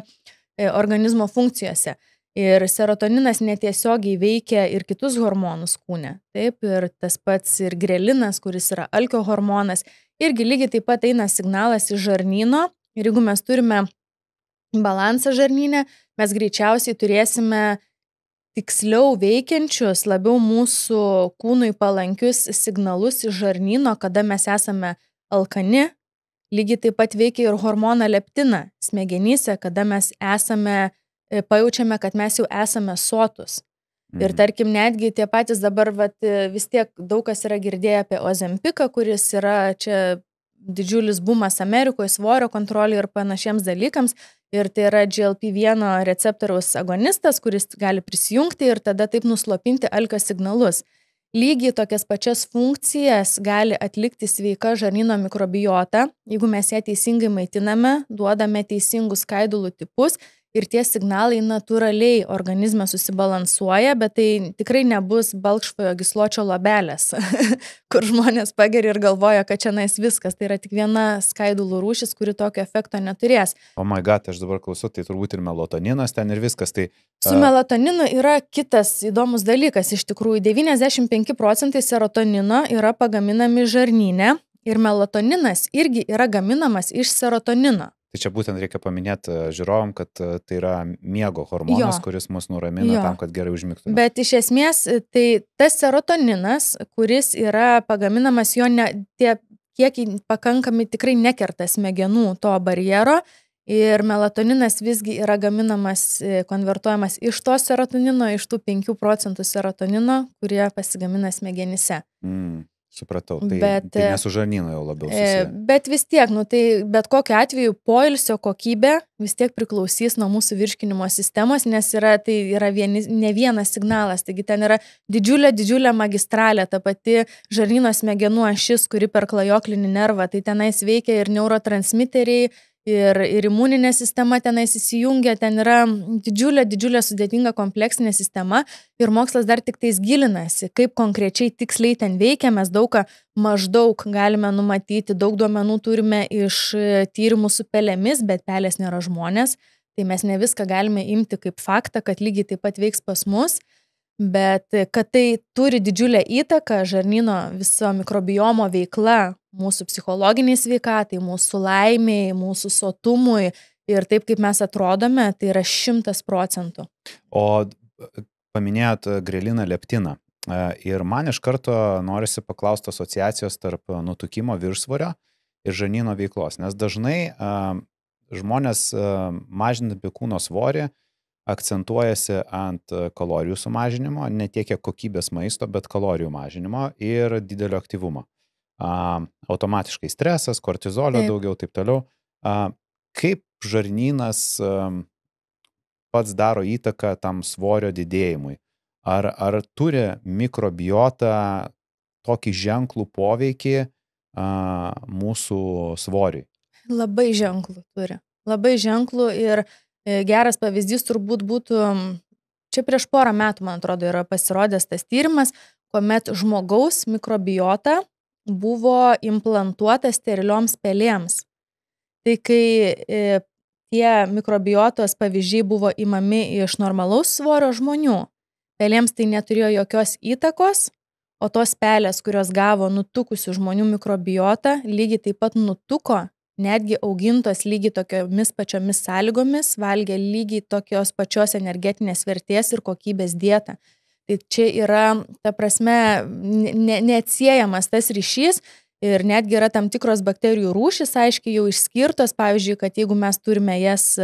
organizmo funkcijose. Ir serotoninas netiesiogiai veikia ir kitus hormonus kūne. Taip, ir tas pats ir grelinas, kuris yra alkio hormonas, irgi lygiai taip pat eina signalas iš žarnyno. Ir jeigu mes turime balansą žarnyne, mes greičiausiai turėsime tiksliau veikiančius, labiau mūsų kūnui palankius signalus iš žarnyno, kada mes esame alkani. Lygiai taip pat veikia ir hormoną leptiną smegenyse, kada mes pajaučiame, kad mes jau esame sotus. Ir tarkim, netgi tie patys dabar vis tiek daug kas yra girdėję apie Ozempiką, kuris yra čia didžiulis bumas Amerikoje, svorio kontrolė ir panašiems dalykams. Ir tai yra GLP-1 receptoriaus agonistas, kuris gali prisijungti ir tada taip nuslopinti alkio signalus. Lygiai tokias pačias funkcijas gali atlikti sveika žarnyno mikrobiota, jeigu mes ją teisingai maitiname, duodame teisingus skaidulų tipus ir tie signalai natūraliai organizme susibalansuoja, bet tai tikrai nebus balkšvojo gysločio lobelės, kur žmonės pageria ir galvoja, kad čia viskas. Tai yra tik viena skaidulų rūšis, kuri tokio efekto neturės.
Oh my god, aš dabar klausau, tai turbūt ir melatoninas ten ir viskas. Tai,
Su melatoninu yra kitas įdomus dalykas. Iš tikrųjų, 95% serotonino yra pagaminami žarnyne ir melatoninas irgi yra gaminamas iš serotonino.
Tai čia būtent reikia paminėti žiūrovom, kad tai yra miego hormonas, kuris mus nuramina tam, kad gerai užmigtume.
Bet iš esmės, tai tas serotoninas, kuris yra pagaminamas, jo tie kiekiai pakankami tikrai nekerta smegenų to barjero ir melatoninas visgi yra gaminamas, konvertuojamas iš to serotonino, iš tų 5% serotonino, kurie pasigamina smegenyse.
Supratau, tai nesu žarnyno jau labiau susiję.
Bet vis tiek, tai bet kokiu atveju poilsio kokybė vis tiek priklausys nuo mūsų virškinimo sistemos, nes tai yra ne vienas signalas, taigi ten yra didžiulė magistralė, ta pati žarnyno smegenų ašis, kuri per klajoklinį nervą, tai tenais veikia ir neurotransmiteriai, ir imuninė sistema tenais įsijungia, ten yra didžiulė sudėtinga kompleksinė sistema ir mokslas dar tik tais gilinasi, kaip konkrečiai tiksliai ten veikia, mes daug maždaug galime numatyti, daug duomenų turime iš tyrimų su pelėmis, bet pelės nėra žmonės, tai mes ne viską galime imti kaip faktą, kad lygiai taip pat veiks pas mus, bet kad tai turi didžiulę įtaką žarnyno viso mikrobiomo veikla, mūsų psichologiniai sveikatai, mūsų laimiai, mūsų sotumui ir taip, kaip mes atrodome, tai yra 100%.
O paminėjot greliną leptiną ir man iš karto norisi paklausti asociacijos tarp nutukimo viršsvorio ir žarnyno veiklos, nes dažnai žmonės mažindami kūno svorį akcentuojasi ant kalorijų sumažinimo, ne tiek kiek kokybės maisto, bet kalorijų mažinimo ir didelio aktyvumo. Automatiškai stresas, kortizolio daugiau, taip toliau. Kaip žarnynas pats daro įtaką tam svorio didėjimui? Ar turi mikrobiota tokį ženklų poveikį mūsų svoriui?
Labai ženklų turi. Labai ženklų ir geras pavyzdys turbūt būtų, čia prieš porą metų, man atrodo, yra pasirodęs tas tyrimas, kuomet žmogaus mikrobiota buvo implantuota sterilioms pelėms. Tai kai tie mikrobiotos pavyzdžiai buvo imami iš normalaus svorio žmonių, pelėms tai neturėjo jokios įtakos, o tos pelės, kurios gavo nutukusių žmonių mikrobiotą, lygiai taip pat nutuko, netgi augintos lygiai tokiomis pačiomis sąlygomis, valgė lygiai tokios pačios energetinės vertės ir kokybės dietą. Tai čia yra, ta prasme, neatsiejamas tas ryšys ir netgi yra tam tikros bakterijų rūšys, aiškiai jau išskirtos, pavyzdžiui, kad jeigu mes turime jas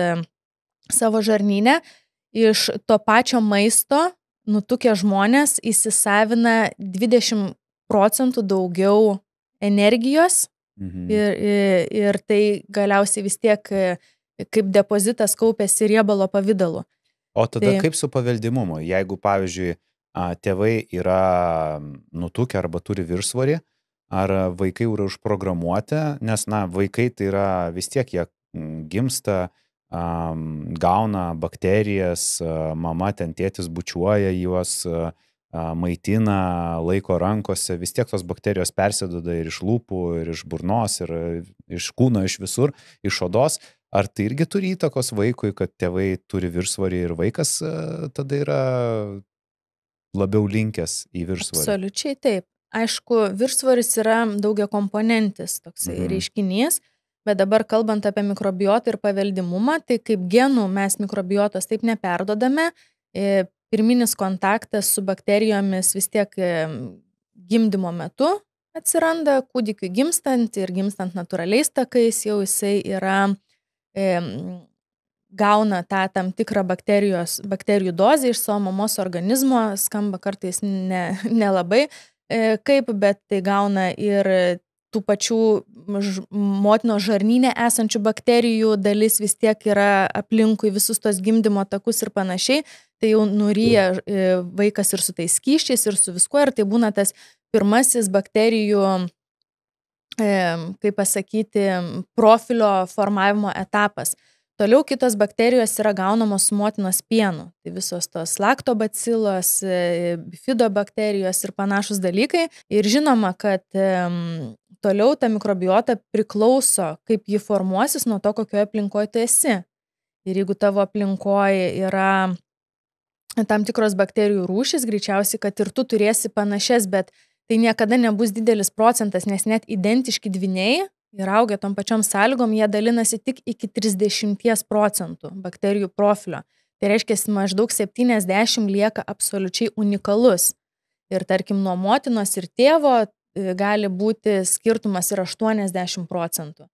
savo žarnyne, iš to pačio maisto nutukę žmonės įsisavina 20% daugiau energijos ir tai galiausiai vis tiek kaip depozitas kaupėsi riebalo pavidalu.
O tada kaip su paveldimumu? Jeigu, pavyzdžiui, tėvai yra nutukę arba turi viršsvorį, ar vaikai yra užprogramuoti, nes, vaikai tai yra vis tiek, jie gimsta, gauna bakterijas, mama ten tėtis bučiuoja juos, maitina, laiko rankose, vis tiek tos bakterijos persiduoda ir iš lūpų, ir iš burnos, ir iš kūno, iš visur, iš odos. Ar tai irgi turi įtakos vaikui, kad tėvai turi viršsvorį ir vaikas tada yra labiau linkęs į viršsvorį?
Absoliučiai taip. Aišku, viršsvoris yra daugiakomponentis toksai reiškinys, bet dabar kalbant apie mikrobiotą ir paveldimumą, tai kaip genų mes mikrobiotos taip neperdodame. Pirminis kontaktas su bakterijomis vis tiek gimdymo metu atsiranda, kūdikiui gimstant ir gimstant natūraliais takais, jau jisai yra gauna tą tam tikrą bakterijų dozę iš savo mamos organizmo, skamba kartais nelabai kaip, bet tai gauna ir tų pačių motinos žarnyne esančių bakterijų dalis vis tiek yra aplinkui visus tos gimdymo takus ir panašiai, tai jau nuryja vaikas ir su tais skysčiais ir su viskuo, ir tai būna tas pirmasis bakterijų, kaip pasakyti, profilio formavimo etapas. Toliau kitos bakterijos yra gaunamos su motinos pienu. Tai visos tos laktobacilos, bifidobakterijos ir panašus dalykai. Ir žinoma, kad toliau ta mikrobiota priklauso, kaip ji formuosis nuo to, kokioje aplinkoje tu esi. Ir jeigu tavo aplinkoje yra tam tikros bakterijų rūšys, greičiausiai, kad ir tu turėsi panašias, bet tai niekada nebus didelis procentas, nes net identiški dvyniai ir augia tom pačiom sąlygom, jie dalinasi tik iki 30% bakterijų profilio. Tai reiškia, maždaug 70 lieka absoliučiai unikalus. Ir tarkim, nuo motinos ir tėvo gali būti skirtumas ir 80%.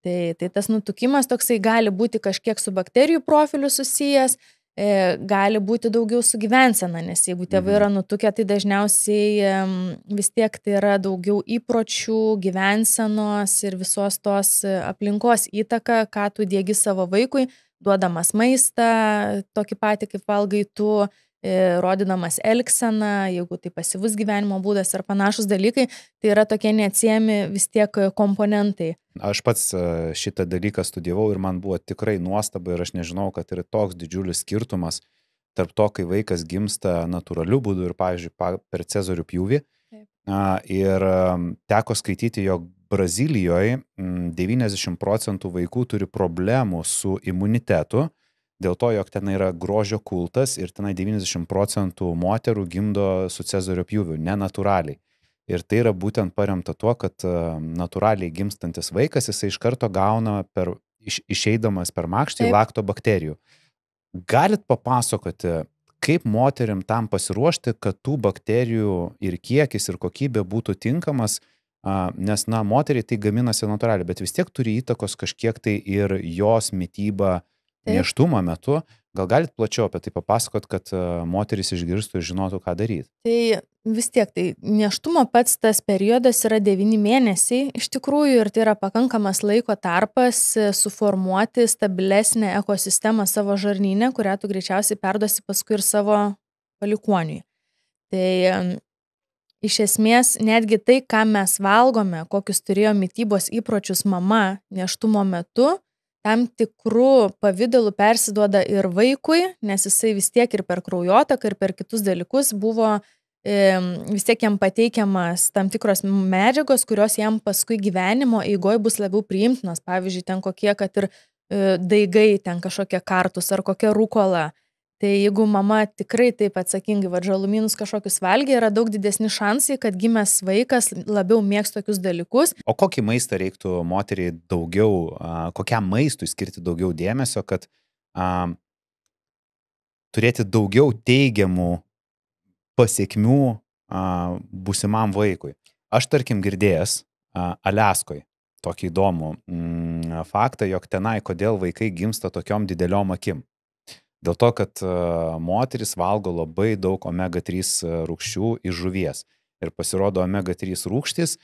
Tai tas nutukimas toksai gali būti kažkiek su bakterijų profiliu susijęs, gali būti daugiau su gyvensena, nes jeigu tėvai yra nutukę, tai dažniausiai vis tiek tai yra daugiau įpročių, gyvensenos ir visos tos aplinkos įtaka, ką tu diegi savo vaikui, duodamas maistą, tokį patį kaip valgai tu, rodydamas elgseną, jeigu tai pasyvus gyvenimo būdas ar panašus dalykai, tai yra tokie neatsiejami vis tiek komponentai.
Aš pats šitą dalyką studijavau ir man buvo tikrai nuostaba ir aš nežinau, kad yra toks didžiulis skirtumas tarp to, kai vaikas gimsta natūraliu būdu ir, pavyzdžiui, per cezarių pjūvį. Ir teko skaityti, jog Brazilijoje 90% vaikų turi problemų su imunitetu, dėl to, jog ten yra grožio kultas ir ten 90% moterų gimdo su cezario pjūviu, nenatūraliai. Ir tai yra būtent paremta tuo, kad natūraliai gimstantis vaikas, jisai iš karto gauna išeidamas per makštį laktobakterijų. Galit papasakoti, kaip moterim tam pasiruošti, kad tų bakterijų ir kiekis ir kokybė būtų tinkamas, nes, moteriai tai gaminasi natūraliai, bet vis tiek turi įtakos kažkiek tai ir jos mityba nėštumo metu. Gal galit plačiau apie tai papasakot, kad moteris išgirstų ir žinotų, ką daryti?
Tai vis tiek, tai nėštumo pats tas periodas yra 9 mėnesiai iš tikrųjų ir tai yra pakankamas laiko tarpas suformuoti stabilesnę ekosistemą savo žarnyne, kurią tu greičiausiai perduosi paskui ir savo palikuoniui. Tai iš esmės netgi tai, ką mes valgome, kokius turėjo mitybos įpročius mama nėštumo metu, tam tikrų pavidalų persiduoda ir vaikui, nes jisai vis tiek ir per kraujotaką, ir per kitus dalykus buvo vis tiek jam pateikiamas tam tikros medžiagos, kurios jam paskui gyvenimo eigoje bus labiau priimtinos. Pavyzdžiui, ten kokie, kad ir daigai, ten kažkokie kartus ar kokia rūkola. Tai jeigu mama tikrai taip atsakingai žalumynus kažkokius valgė, yra daug didesni šansai, kad gimęs vaikas labiau mėgs tokius dalykus.
O kokį maistą reiktų moteriai daugiau, kokiam maistui skirti daugiau dėmesio, kad turėti daugiau teigiamų pasiekmių būsimam vaikui? Aš tarkim girdėjęs Aliaskoje tokį įdomų faktą, jog tenai, kodėl vaikai gimsta tokiom dideliom akim. Dėl to, kad moteris valgo labai daug omega-3 rūgščių iš žuvies. Ir pasirodo, omega-3 rūgštys,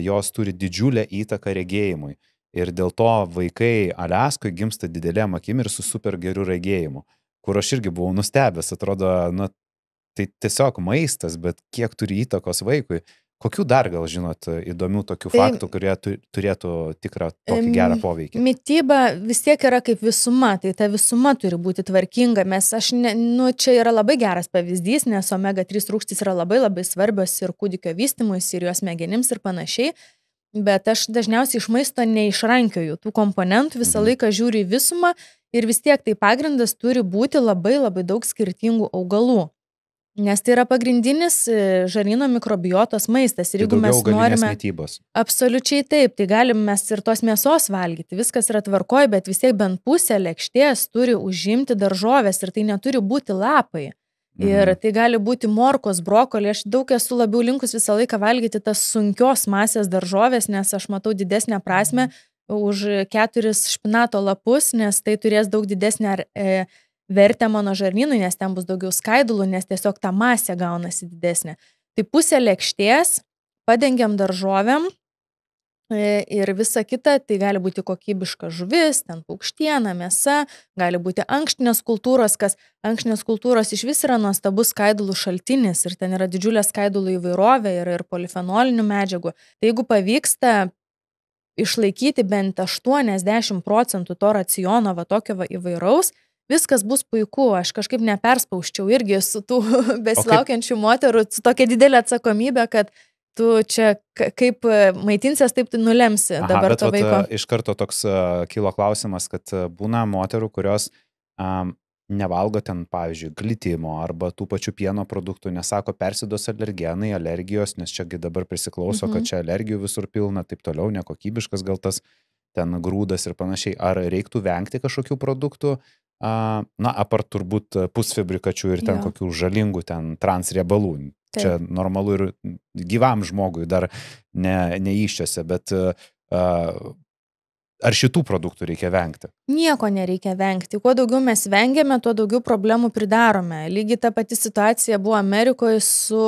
jos turi didžiulę įtaką regėjimui. Ir dėl to vaikai Aliaskoje gimsta didelėm akim ir su super geru regėjimu. Kur aš irgi buvau nustebęs, atrodo, tai tiesiog maistas, bet kiek turi įtakos vaikui. Kokių dar gal žinot įdomių tokių faktų, kurie turėtų tikrą tokį gerą poveikį?
Mityba vis tiek yra kaip visuma, tai ta visuma turi būti tvarkinga. Čia yra labai geras pavyzdys, nes omega-3 rūgštys yra labai labai svarbios ir kūdikio vystymuisi, ir jos smegenims ir panašiai. Bet aš dažniausiai iš maisto neišrankioju tų komponentų, visą laiką žiūriu į visumą ir vis tiek tai pagrindas turi būti labai labai daug skirtingų augalų. Nes tai yra pagrindinis žarnyno mikrobiotos maistas. Ir jeigu mes norime...
Mitybos.
Absoliučiai taip, tai galim mes ir tos mėsos valgyti. Viskas yra tvarkoj, bet vis tiek bent pusę lėkštės turi užimti daržovės ir tai neturi būti lapai. Ir tai gali būti morkos, brokoli. Aš daug esu labiau linkus visą laiką valgyti tas sunkios masės daržovės, nes aš matau didesnę prasmę už 4 špinato lapus, nes tai turės daug didesnę vertę mano žarnynui, nes ten bus daugiau skaidulų, nes tiesiog ta masė gaunasi didesnė. Tai pusę lėkštės padengiam daržovėm ir visa kita, tai gali būti kokybiška žuvis, ten paukštiena, mėsa, gali būti ankštinės kultūros, kas ankštinės kultūros iš vis yra nuostabus skaidulų šaltinis ir ten yra didžiulė skaidulų įvairovė ir polifenolinių medžiagų. Tai jeigu pavyksta išlaikyti bent 80% to raciono tokio įvairaus, viskas bus puiku, aš kažkaip neperspausčiau irgi su tų besilaukiančių moterų, su tokia didelė atsakomybė, kad tu čia kaip maitinsies, taip tu nulemsi dabar to vaiko.
Iš karto toks kilo klausimas, kad būna moterų, kurios nevalgo ten, pavyzdžiui, glitimo arba tų pačių pieno produktų, nesako persiduos alergenai, alergijos, nes čiagi dabar prisiklauso, kad čia alergijų visur pilna, taip toliau, nekokybiškas gal tas ten grūdas ir panašiai. Ar reiktų vengti kažkokių produktų? Apart turbūt pusfabrikačių ir ten kokių žalingų ten transriebalų. Taip. Čia normalu ir gyvam žmogui dar neiščiose, bet ar šitų produktų reikia vengti?
Nieko nereikia vengti. Kuo daugiau mes vengiame, tuo daugiau problemų pridarome. Lygiai ta pati situacija buvo Amerikoje su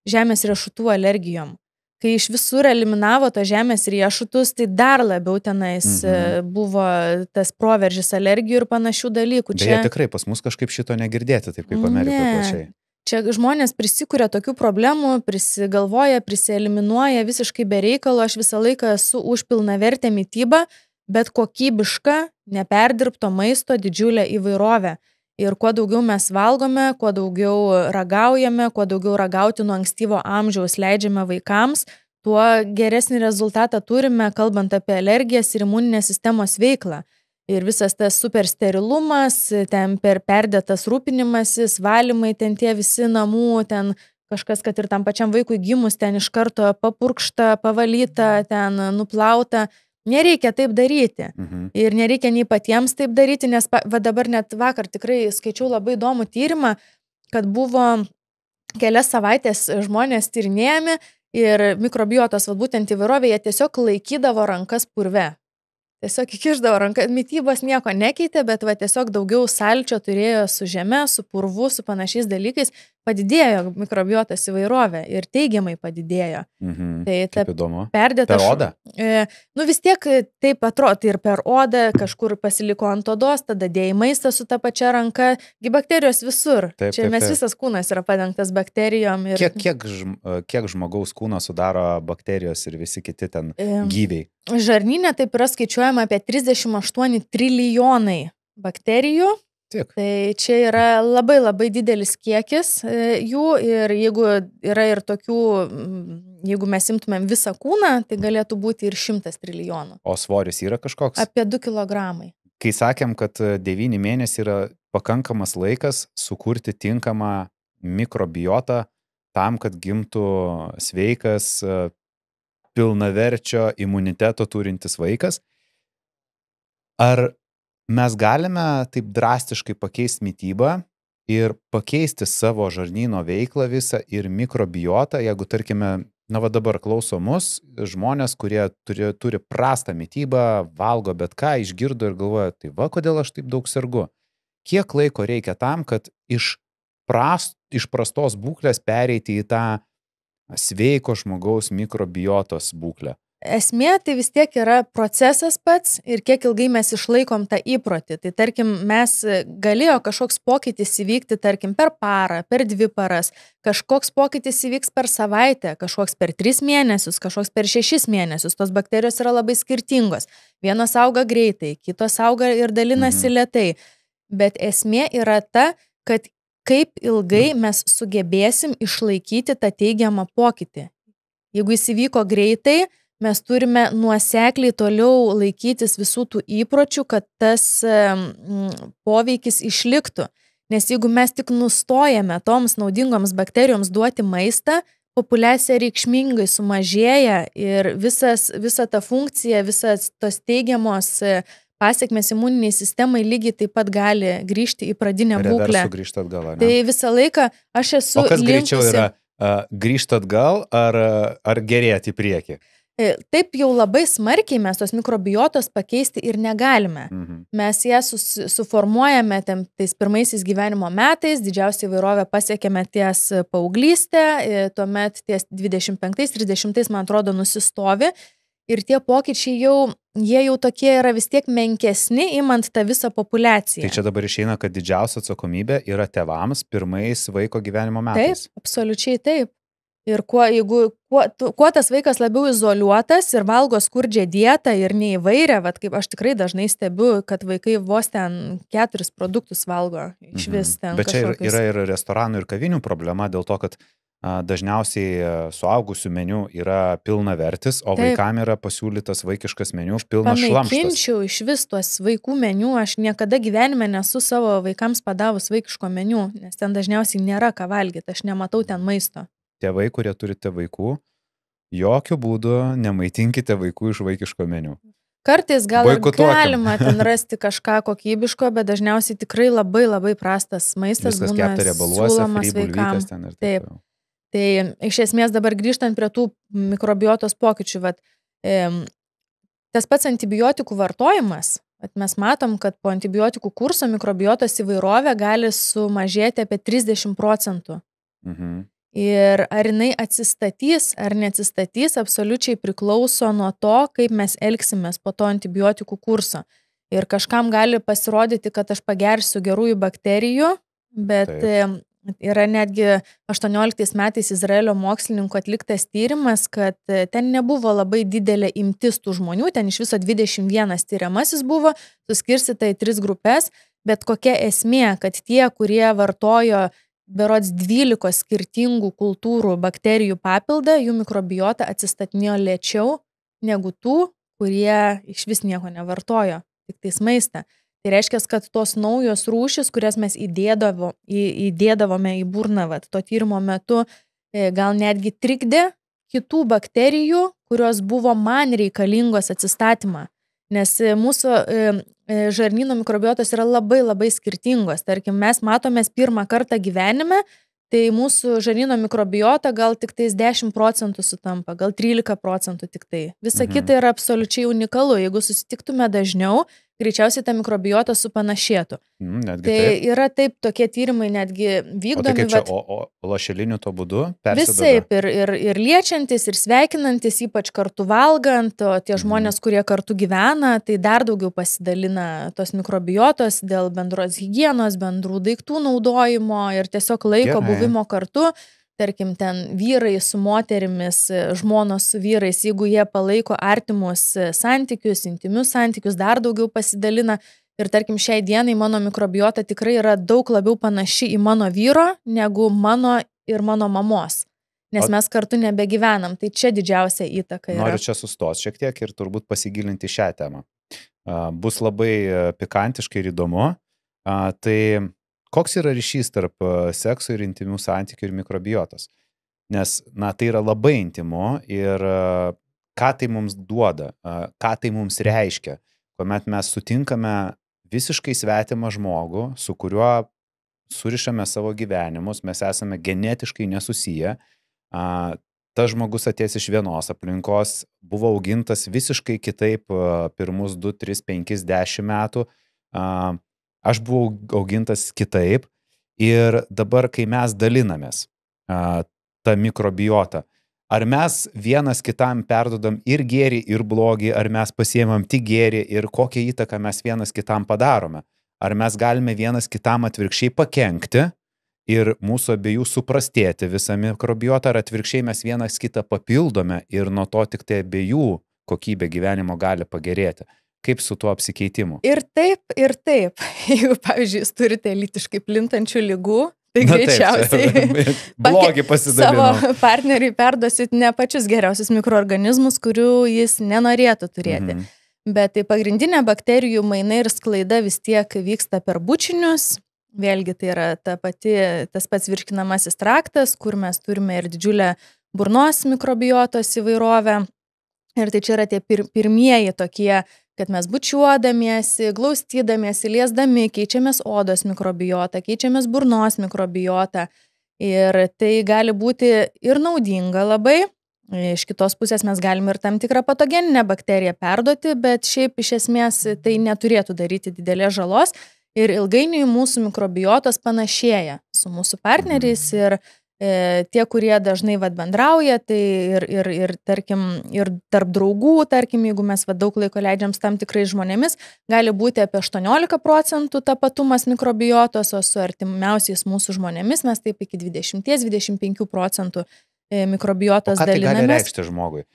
žemės riešutų alergijom. Kai iš visur eliminavo to žemės riešutus, tai dar labiau tenais buvo tas proveržis alergijų ir panašių dalykų.
Beje, tikrai pas mus kažkaip šito negirdėti, taip kaip Amerikoje plačiai.
Čia žmonės prisikuria tokių problemų, prisigalvoja, prisieliminuoja visiškai be reikalo. Aš visą laiką esu už pilnavertę mitybą, bet kokybišką, neperdirbto maisto didžiulę įvairovę. Ir kuo daugiau mes valgome, kuo daugiau ragaujame, kuo daugiau ragauti nuo ankstyvo amžiaus leidžiame vaikams, tuo geresnį rezultatą turime, kalbant apie alergijas ir imuninės sistemos veiklą. Ir visas tas super sterilumas, ten perdėtas rūpinimasis, valymai, ten tie visi namų, ten kažkas, kad ir tam pačiam vaikui gimus, ten iš karto papurkšta, pavalyta, ten nuplauta. Nereikia taip daryti. Ir nereikia nei patiems taip daryti, nes dabar net vakar tikrai skaičiau labai įdomų tyrimą, kad buvo kelias savaitės žmonės tyrinėjami ir mikrobiotos, būtent įvairovė, jie tiesiog laikydavo rankas purve. tiesiog įkišdavo ranką, mitybos nieko nekeitė, bet va, tiesiog daugiau salčio turėjo su žeme, su purvu, su panašiais dalykais, padidėjo mikrobiotos įvairovė ir teigiamai padidėjo. Tai
Kaip įdomu.
perdėta...
Per odą?
Nu vis tiek taip atrodo, tai ir per odą, kažkur pasiliko ant odos, tada dėjai maistą su ta pačia ranka, gi bakterijos visur. Čia mes visas kūnas yra padengtas bakterijom. Ir...
Kiek žmogaus kūno sudaro bakterijos ir visi kiti ten gyviai?
Žarnyne taip yra skaičiuojama apie 38 trilijonai bakterijų.
Tik.
Tai čia yra labai labai didelis kiekis jų ir jeigu yra ir tokių, jeigu mes imtumėm visą kūną, tai galėtų būti ir 100 trilijonų.
O svoris yra kažkoks?
Apie 2 kilogramai.
Kai sakėm, kad 9 mėnesiai yra pakankamas laikas sukurti tinkamą mikrobiotą tam, kad gimtų sveikas, pilnaverčio imuniteto turintis vaikas. Ar mes galime taip drastiškai pakeisti mitybą ir pakeisti savo žarnyno veiklą visą ir mikrobiotą, jeigu, tarkime, na va dabar klauso mus žmonės, kurie turi prastą mitybą, valgo bet ką, išgirdo ir galvoja, tai va, kodėl aš taip daug sergu. Kiek laiko reikia tam, kad iš prastos būklės pereiti į tą sveiko žmogaus mikrobiotos būklę?
Esmė tai vis tiek yra procesas pats ir kiek ilgai mes išlaikom tą įprotį. Tai tarkim, galėjo kažkoks pokytis įvykti, tarkim, per parą, per 2 paras, kažkoks pokytis įvyks per savaitę, kažkoks per 3 mėnesius, kažkoks per 6 mėnesius. Tos bakterijos yra labai skirtingos. Vienos auga greitai, kitos auga ir dalinasi lėtai. Bet esmė yra ta, kad kaip ilgai mes sugebėsim išlaikyti tą teigiamą pokytį. Jeigu jis įvyko greitai, mes turime nuosekliai toliau laikytis visų tų įpročių, kad tas poveikis išliktų. Nes jeigu mes tik nustojame toms naudingoms bakterijoms duoti maistą, populiacija reikšmingai sumažėja ir visa ta funkcija, visas tos teigiamos pasiekmes imuniniai sistemai lygiai taip pat gali grįžti į pradinę būklę.
Reversu grįžti atgal, ne?
Tai visą laiką aš esu linkusi...
O kas greičiau yra, grįžti atgal ar gerėti į priekį?
Taip jau labai smarkiai mes tos mikrobiotos pakeisti ir negalime. Mes ją suformuojame tais pirmaisiais gyvenimo metais, didžiausią įvairovę pasiekėme ties paauglystę, tuomet ties 25-30, man atrodo, nusistovi. Ir tie pokyčiai jie jau tokie yra vis tiek menkesni, imant tą visą populiaciją.
Tai čia dabar išeina, kad didžiausia atsakomybė yra tėvams pirmais vaiko gyvenimo metais.
Taip, absoliučiai taip. Ir kuo tas vaikas labiau izoliuotas ir valgo skurdžią dietą ir neįvairią, vat kaip aš tikrai dažnai stebiu, kad vaikai vos ten 4 produktus valgo iš vis ten.
Bet čia yra ir restoranų ir kavinių problema dėl to, kad dažniausiai suaugusių meniu yra pilnavertis, o vaikam yra pasiūlytas vaikiškas meniu pilnas šlamštas.
Panaikinčiau iš vis tuos vaikų meniu, aš niekada gyvenime nesu savo vaikams padavus vaikiško meniu, nes ten dažniausiai nėra ką valgyti, aš nematau ten maisto.
Tėvai, kurie turite vaikų, jokių būdų nemaitinkite vaikų iš vaikiško meniu.
Kartais gal ir galima ten rasti kažką kokybiško, bet dažniausiai tikrai labai labai prastas maistas būna siūlomas vaikams. Taip. Tai iš esmės dabar grįžtant prie tų mikrobiotos pokyčių, tas pats antibiotikų vartojimas, mes matom, kad po antibiotikų kurso mikrobiotos įvairovė gali sumažėti apie 30%. Ir ar jinai atsistatys ar neatsistatys, absoliučiai priklauso nuo to, kaip mes elgsimės po to antibiotikų kurso. Ir kažkam gali pasirodyti, kad aš pagersiu gerųjų bakterijų, bet yra netgi 18 metais Izraelio mokslininkų atliktas tyrimas, kad ten nebuvo labai didelė imtis tų žmonių, ten iš viso 21 tyriamasis buvo, suskirstyta į 3 grupės, bet kokia esmė, kad tie, kurie vartojo berods 12 skirtingų kultūrų bakterijų papildą, jų mikrobiota atsistatinėjo lėčiau negu tų, kurie iš vis nieko nevartojo, tik tais maistą. Tai reiškia, kad tos naujos rūšis, kurias mes įdėdavome į burną to tyrimo metu, gal netgi trikdė kitų bakterijų, kurios buvo man reikalingos atsistatymą. Nes mūsų žarnyno mikrobiotos yra labai labai skirtingos. Tarkim, mes matomės pirmą kartą gyvenime tai mūsų žarnyno mikrobiota gal tik tais 10% sutampa, gal 13% tik tai. Visa kita yra absoliučiai unikalu. Jeigu susitiktume dažniau, greičiausiai ta mikrobiota supanašėtų.
Netgi
Tai
taip.
yra taip, tokie tyrimai netgi
O tai
vykdomi.
kaip čia, lašeliniu to būdu persiduoda?
Visaip, ir liečiantis, ir sveikinantis, ypač kartu valgant, o tie žmonės, kurie kartu gyvena, tai dar daugiau pasidalina tos mikrobiotos dėl bendros higienos, bendrų daiktų naudojimo ir tiesiog laiko buvimo kartu. Tarkim, ten vyrai su moterimis, žmonos su vyrais, jeigu jie palaiko artimus santykius, intimius santykius, dar daugiau pasidalina. Ir tarkim, šiai dienai mano mikrobiota tikrai yra daug labiau panaši į mano vyro, negu mano ir mano mamos. Nes mes kartu nebegyvenam, tai čia didžiausia įtaka yra.
Noriu čia sustos šiek tiek ir turbūt pasigilinti šią temą. Bus labai pikantiškai ir įdomu. Tai koks yra ryšys tarp sekso ir intimių santykių ir mikrobiotos? Nes, tai yra labai intimu ir ką tai mums duoda, ką tai mums reiškia, kuomet mes sutinkame visiškai svetimą žmogų, su kuriuo surišame savo gyvenimus, mes esame genetiškai nesusiję, tas žmogus atėjęs iš vienos aplinkos, buvo augintas visiškai kitaip pirmus 2, 3, 5, 10 metų, aš buvau augintas kitaip ir dabar, kai mes dalinamės tą mikrobiotą, ar mes vienas kitam perdodam ir gėrį, ir blogį, ar mes pasiėmam tik gėrį ir kokią įtaką mes vienas kitam padarome? Ar mes galime vienas kitam atvirkščiai pakenkti ir mūsų abiejų suprastėti visą mikrobiotą, ar atvirkščiai mes vienas kitą papildome ir nuo to tik tai abiejų kokybė gyvenimo gali pagerėti? Kaip su tuo apsikeitimu?
Ir taip, ir taip. Jeigu, pavyzdžiui, jūs turite lytiškai plintančių ligų, tai greičiausiai
blogį pasidalinau.
Savo partneriui perduosit ne pačius geriausius mikroorganizmus, kurių jis nenorėtų turėti. Bet tai pagrindinė bakterijų mainai ir sklaida vis tiek vyksta per bučinius. Vėlgi tai yra tas pats virškinamasis traktas, kur mes turime ir didžiulę burnos mikrobiotos įvairovę. Ir tai čia yra tie pirmieji tokie, kad mes bučiuodamiesi, glaustydamiesi, liesdami, keičiamės odos mikrobiotą, keičiamės burnos mikrobiotą. Ir tai gali būti ir naudinga labai. Iš kitos pusės mes galime ir tam tikrą patogeninę bakteriją perduoti, bet šiaip iš esmės tai neturėtų daryti didelės žalos. Ir ilgainiui mūsų mikrobiotos panašėja su mūsų partneriais ir tie, kurie dažnai bendrauja, tai ir tarkim, ir tarp draugų, tarkim, jeigu mes daug laiko leidžiam su tam tikrais žmonėmis, gali būti apie 18% tapatumas mikrobiotos, o su artimiausiais mūsų žmonėmis mes taip iki 20-25% mikrobiotos dalinamės.
O ką tai gali reikšti žmogui?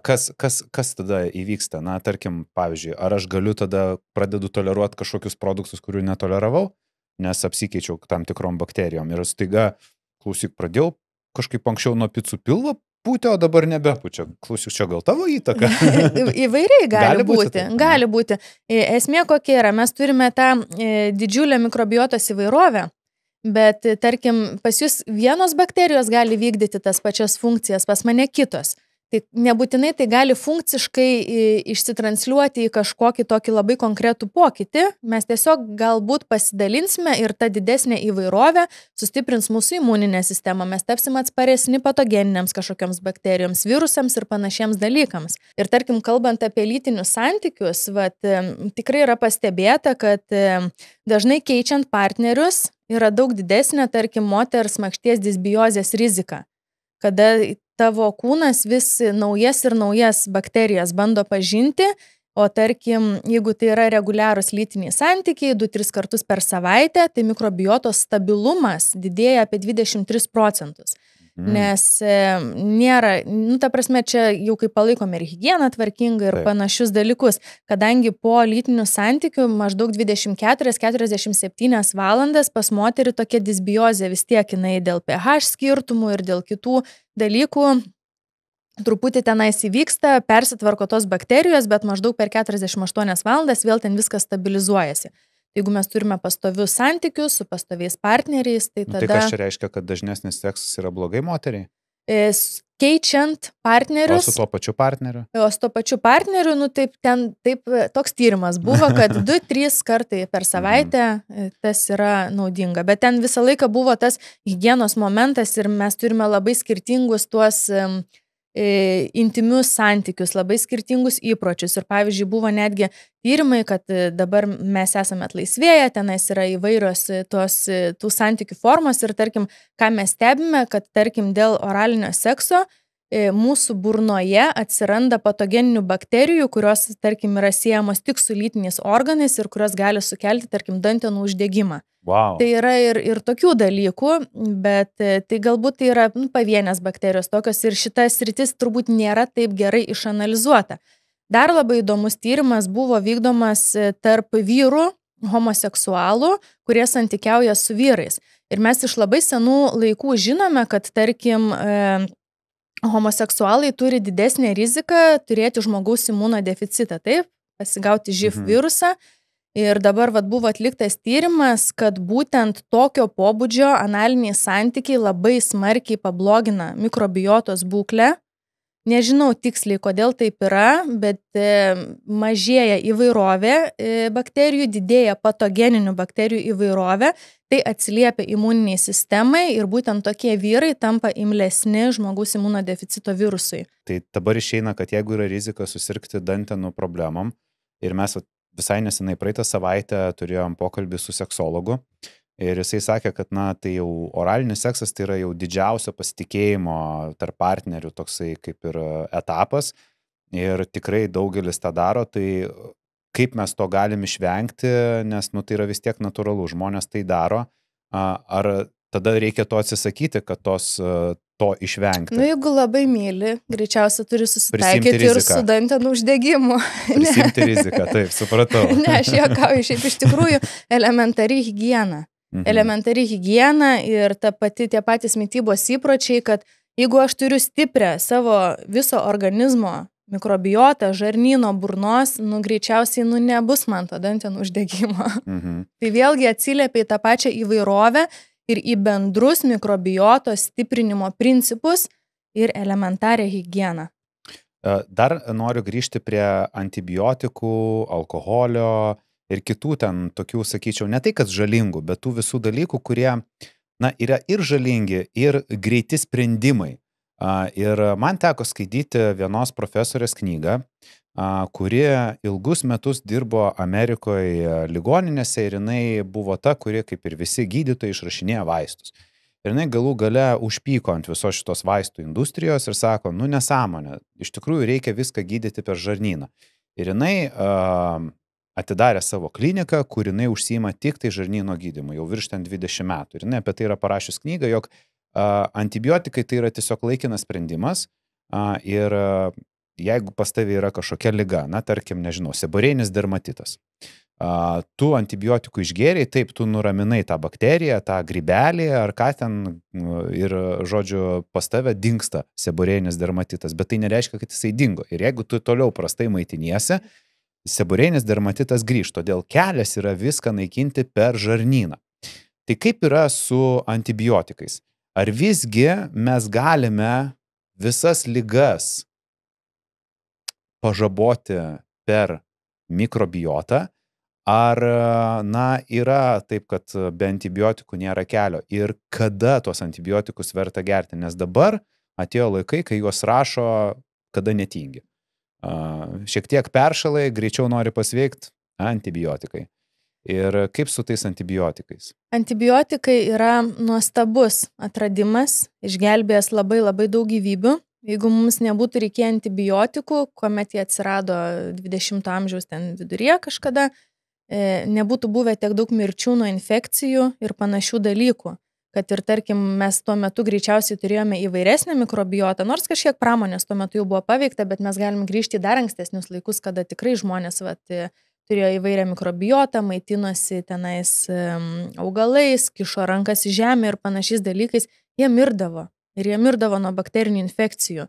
Kas tada įvyksta? Tarkim, pavyzdžiui, ar aš galiu tada pradedu toleruoti kažkokius produktus, kurių netoleravau, nes apsikeičiau tam tikrom bakterijom ir staiga klausyk, pradėjau kažkaip anksčiau nuo picų pilvo pūti, o dabar nebepučia. Klausyk, čia gal tavo įtaka?
Įvairiai gali būti. Gali būti. Esmė kokia yra, mes turime tą didžiulę mikrobiotos įvairovę, bet tarkim, pas jūs vienos bakterijos gali vykdyti tas pačias funkcijas, pas mane kitos. Tai nebūtinai tai gali funkciškai išsitransliuoti į kažkokį tokį labai konkretų pokytį. Mes tiesiog galbūt pasidalinsime ir ta didesnė įvairovė sustiprins mūsų imuninę sistemą. Mes tapsim atsparesni patogeniniams kažkokiams bakterijoms, virusams ir panašiems dalykams. Ir tarkim, kalbant apie lytinius santykius, tikrai yra pastebėta, kad dažnai keičiant partnerius yra daug didesnė, tarkim, moters makšties disbiozės rizika. Kada tavo kūnas vis naujas ir naujas bakterijas bando pažinti, o tarkim, jeigu tai yra reguliarūs lytiniai santykiai, 2-3 kartus per savaitę, tai mikrobiotos stabilumas didėja apie 23%. Nes nėra, ta prasme, čia jau kaip palaikom ir higieną tvarkingą ir panašius dalykus, kadangi po lytinių santykių maždaug 24-47 valandas pas moterį tokia disbiozė vis tiek jinai dėl pH skirtumų ir dėl kitų dalykų truputį tenais įvyksta, persitvarko tos bakterijos, bet maždaug per 48 valandas vėl ten viskas stabilizuojasi. Jeigu mes turime pastovius santykius su pastoviais partneriais, tai tada...
Tai kas čia reiškia, kad dažnesnis seksas yra blogai moteriai?
Keičiant
O
partnerius.
su tuo pačiu partneriu?
O su to pačiu partneriu, nu taip, toks tyrimas buvo, kad 2-3 kartai per savaitę tas yra naudinga. Bet ten visą laiką buvo tas higienos momentas ir mes turime labai skirtingus tuos intimius santykius, labai skirtingus įpročius. Ir pavyzdžiui, buvo netgi tyrimai, kad dabar mes esame atlaisvėję, tenais yra įvairios tų santykių formos ir tarkim, ką mes stebime, kad tarkim dėl oralinio sekso mūsų burnoje atsiranda patogeninių bakterijų, kurios, tarkim, yra siejamos tik su lytiniais organais ir kurios gali sukelti, tarkim, dantenų uždegimą.
Wow.
Tai yra ir tokių dalykų, bet tai galbūt tai yra pavienės bakterijos tokios ir šita sritis turbūt nėra taip gerai išanalizuota. Dar labai įdomus tyrimas buvo vykdomas tarp vyrų, homoseksualų, kurie santykiauja su vyrais. Ir mes iš labai senų laikų žinome, kad, tarkim, homoseksualai turi didesnę riziką turėti žmogaus imunodeficitą, taip, pasigauti živ virusą. Ir dabar buvo atliktas tyrimas, kad būtent tokio pobūdžio analiniai santykiai labai smarkiai pablogina mikrobiotos būklę. Nežinau tiksliai, kodėl taip yra, bet mažėja įvairovė bakterijų, didėja patogeninių bakterijų įvairovė, tai atsiliepia imuniniai sistemai ir būtent tokie vyrai tampa imlesni žmogaus imunodeficito virusui.
Tai dabar išeina, kad jeigu yra rizika susirgti dantenų problemom ir mes visai nesenai praeitą savaitę turėjom pokalbį su seksologu ir jisai sakė, kad tai jau oralinis seksas tai yra jau didžiausio pasitikėjimo tarp partnerių toksai kaip ir etapas ir tikrai daugelis tą daro, tai kaip mes to galim išvengti, nes tai yra vis tiek natūralu, žmonės tai daro, ar tada reikia to atsisakyti, kad to išvengti.
Jeigu labai myli, greičiausiai turi susitaikyti ir su dantenų uždegimu.
Prisimti riziką, taip, supratau.
Ne, aš juokauju, šiaip iš tikrųjų elementari higiena. Elementari higiena ir tie patys mitybos įpročiai, kad jeigu aš turiu stiprią savo viso organizmo mikrobiotą, žarnyno, burnos, greičiausiai nebus man to dantenų uždegimo. Tai vėlgi atsiliepia į tą pačią įvairovę ir į bendrus mikrobiotos stiprinimo principus ir elementarią higieną.
Dar noriu grįžti prie antibiotikų, alkoholio ir kitų ten tokių, sakyčiau, ne tai, kad žalingų, bet tų visų dalykų, kurie, yra ir žalingi, ir greiti sprendimai. Ir man teko skaityti vienos profesorės knygą, kuri ilgus metus dirbo Amerikoje ligoninėse ir jinai buvo ta, kuri kaip ir visi gydytojai išrašinėjo vaistus. Ir jinai galų gale užpyko ant visos šitos vaistų industrijos ir sako, nesąmonė, iš tikrųjų reikia viską gydyti per žarnyną. Ir jinai atidarė savo kliniką, kur jinai užsiima tik tai žarnyno gydymu, jau virš ten 20 metų. Ir jinai apie tai yra parašius knygą, jog antibiotikai tai yra tiesiog laikinas sprendimas ir jeigu pas tavį yra kažkokia liga, tarkim, nežinau, seborėjinis dermatitas, tu antibiotikų išgėriai, taip, tu nuraminai tą bakteriją, tą grybelį ar ką ten ir, žodžiu, pas tave dingsta seborėjinis dermatitas, bet tai nereiškia, kad jisai dingo. Ir jeigu tu toliau prastai maitiniesi, seborėjinis dermatitas grįž, todėl kelias yra viską naikinti per žarnyną. Tai kaip yra su antibiotikais? Ar visgi mes galime visas ligas pažaboti per mikrobiotą, ar, yra taip, kad be antibiotikų nėra kelio ir kada tuos antibiotikus verta gerti, nes dabar atėjo laikai, kai juos rašo, kada netingi. Šiek tiek peršalai, greičiau nori pasveikti antibiotikai. Ir kaip su tais antibiotikais?
Antibiotikai yra nuostabus atradimas, išgelbėjęs labai labai daug gyvybių. Jeigu mums nebūtų reikėję antibiotikų, kuomet jie atsirado 20 amžiaus ten viduryje kažkada, nebūtų buvę tiek daug mirčių nuo infekcijų ir panašių dalykų. Kad ir, tarkim, mes tuo metu greičiausiai turėjome įvairesnę mikrobiotą, nors kažkiek pramonės tuo metu jau buvo paveikta, bet mes galim grįžti į dar ankstesnius laikus, kada tikrai žmonės turėjo įvairią mikrobiotą, maitinosi tenais augalais, kišo rankas į žemę ir panašiais dalykais, jie mirdavo. Ir jie mirdavo nuo bakterinių infekcijų.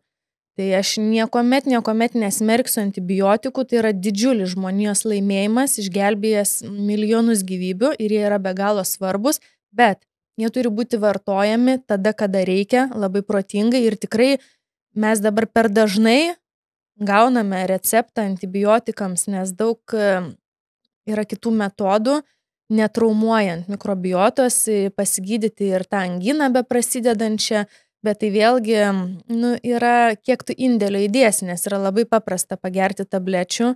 Tai aš niekuomet nesmerksiu antibiotikų, tai yra didžiulis žmonijos laimėjimas, išgelbėjęs milijonus gyvybių ir jie yra be galo svarbus, bet jie turi būti vartojami tada, kada reikia, labai protingai ir tikrai mes dabar per dažnai gauname receptą antibiotikams, nes daug yra kitų metodų, netraumuojant mikrobiotos, pasigydyti ir tą anginą beprasidedančią, bet tai vėlgi yra kiek tu indėlio įdėsi, nes yra labai paprasta pagerti tablečių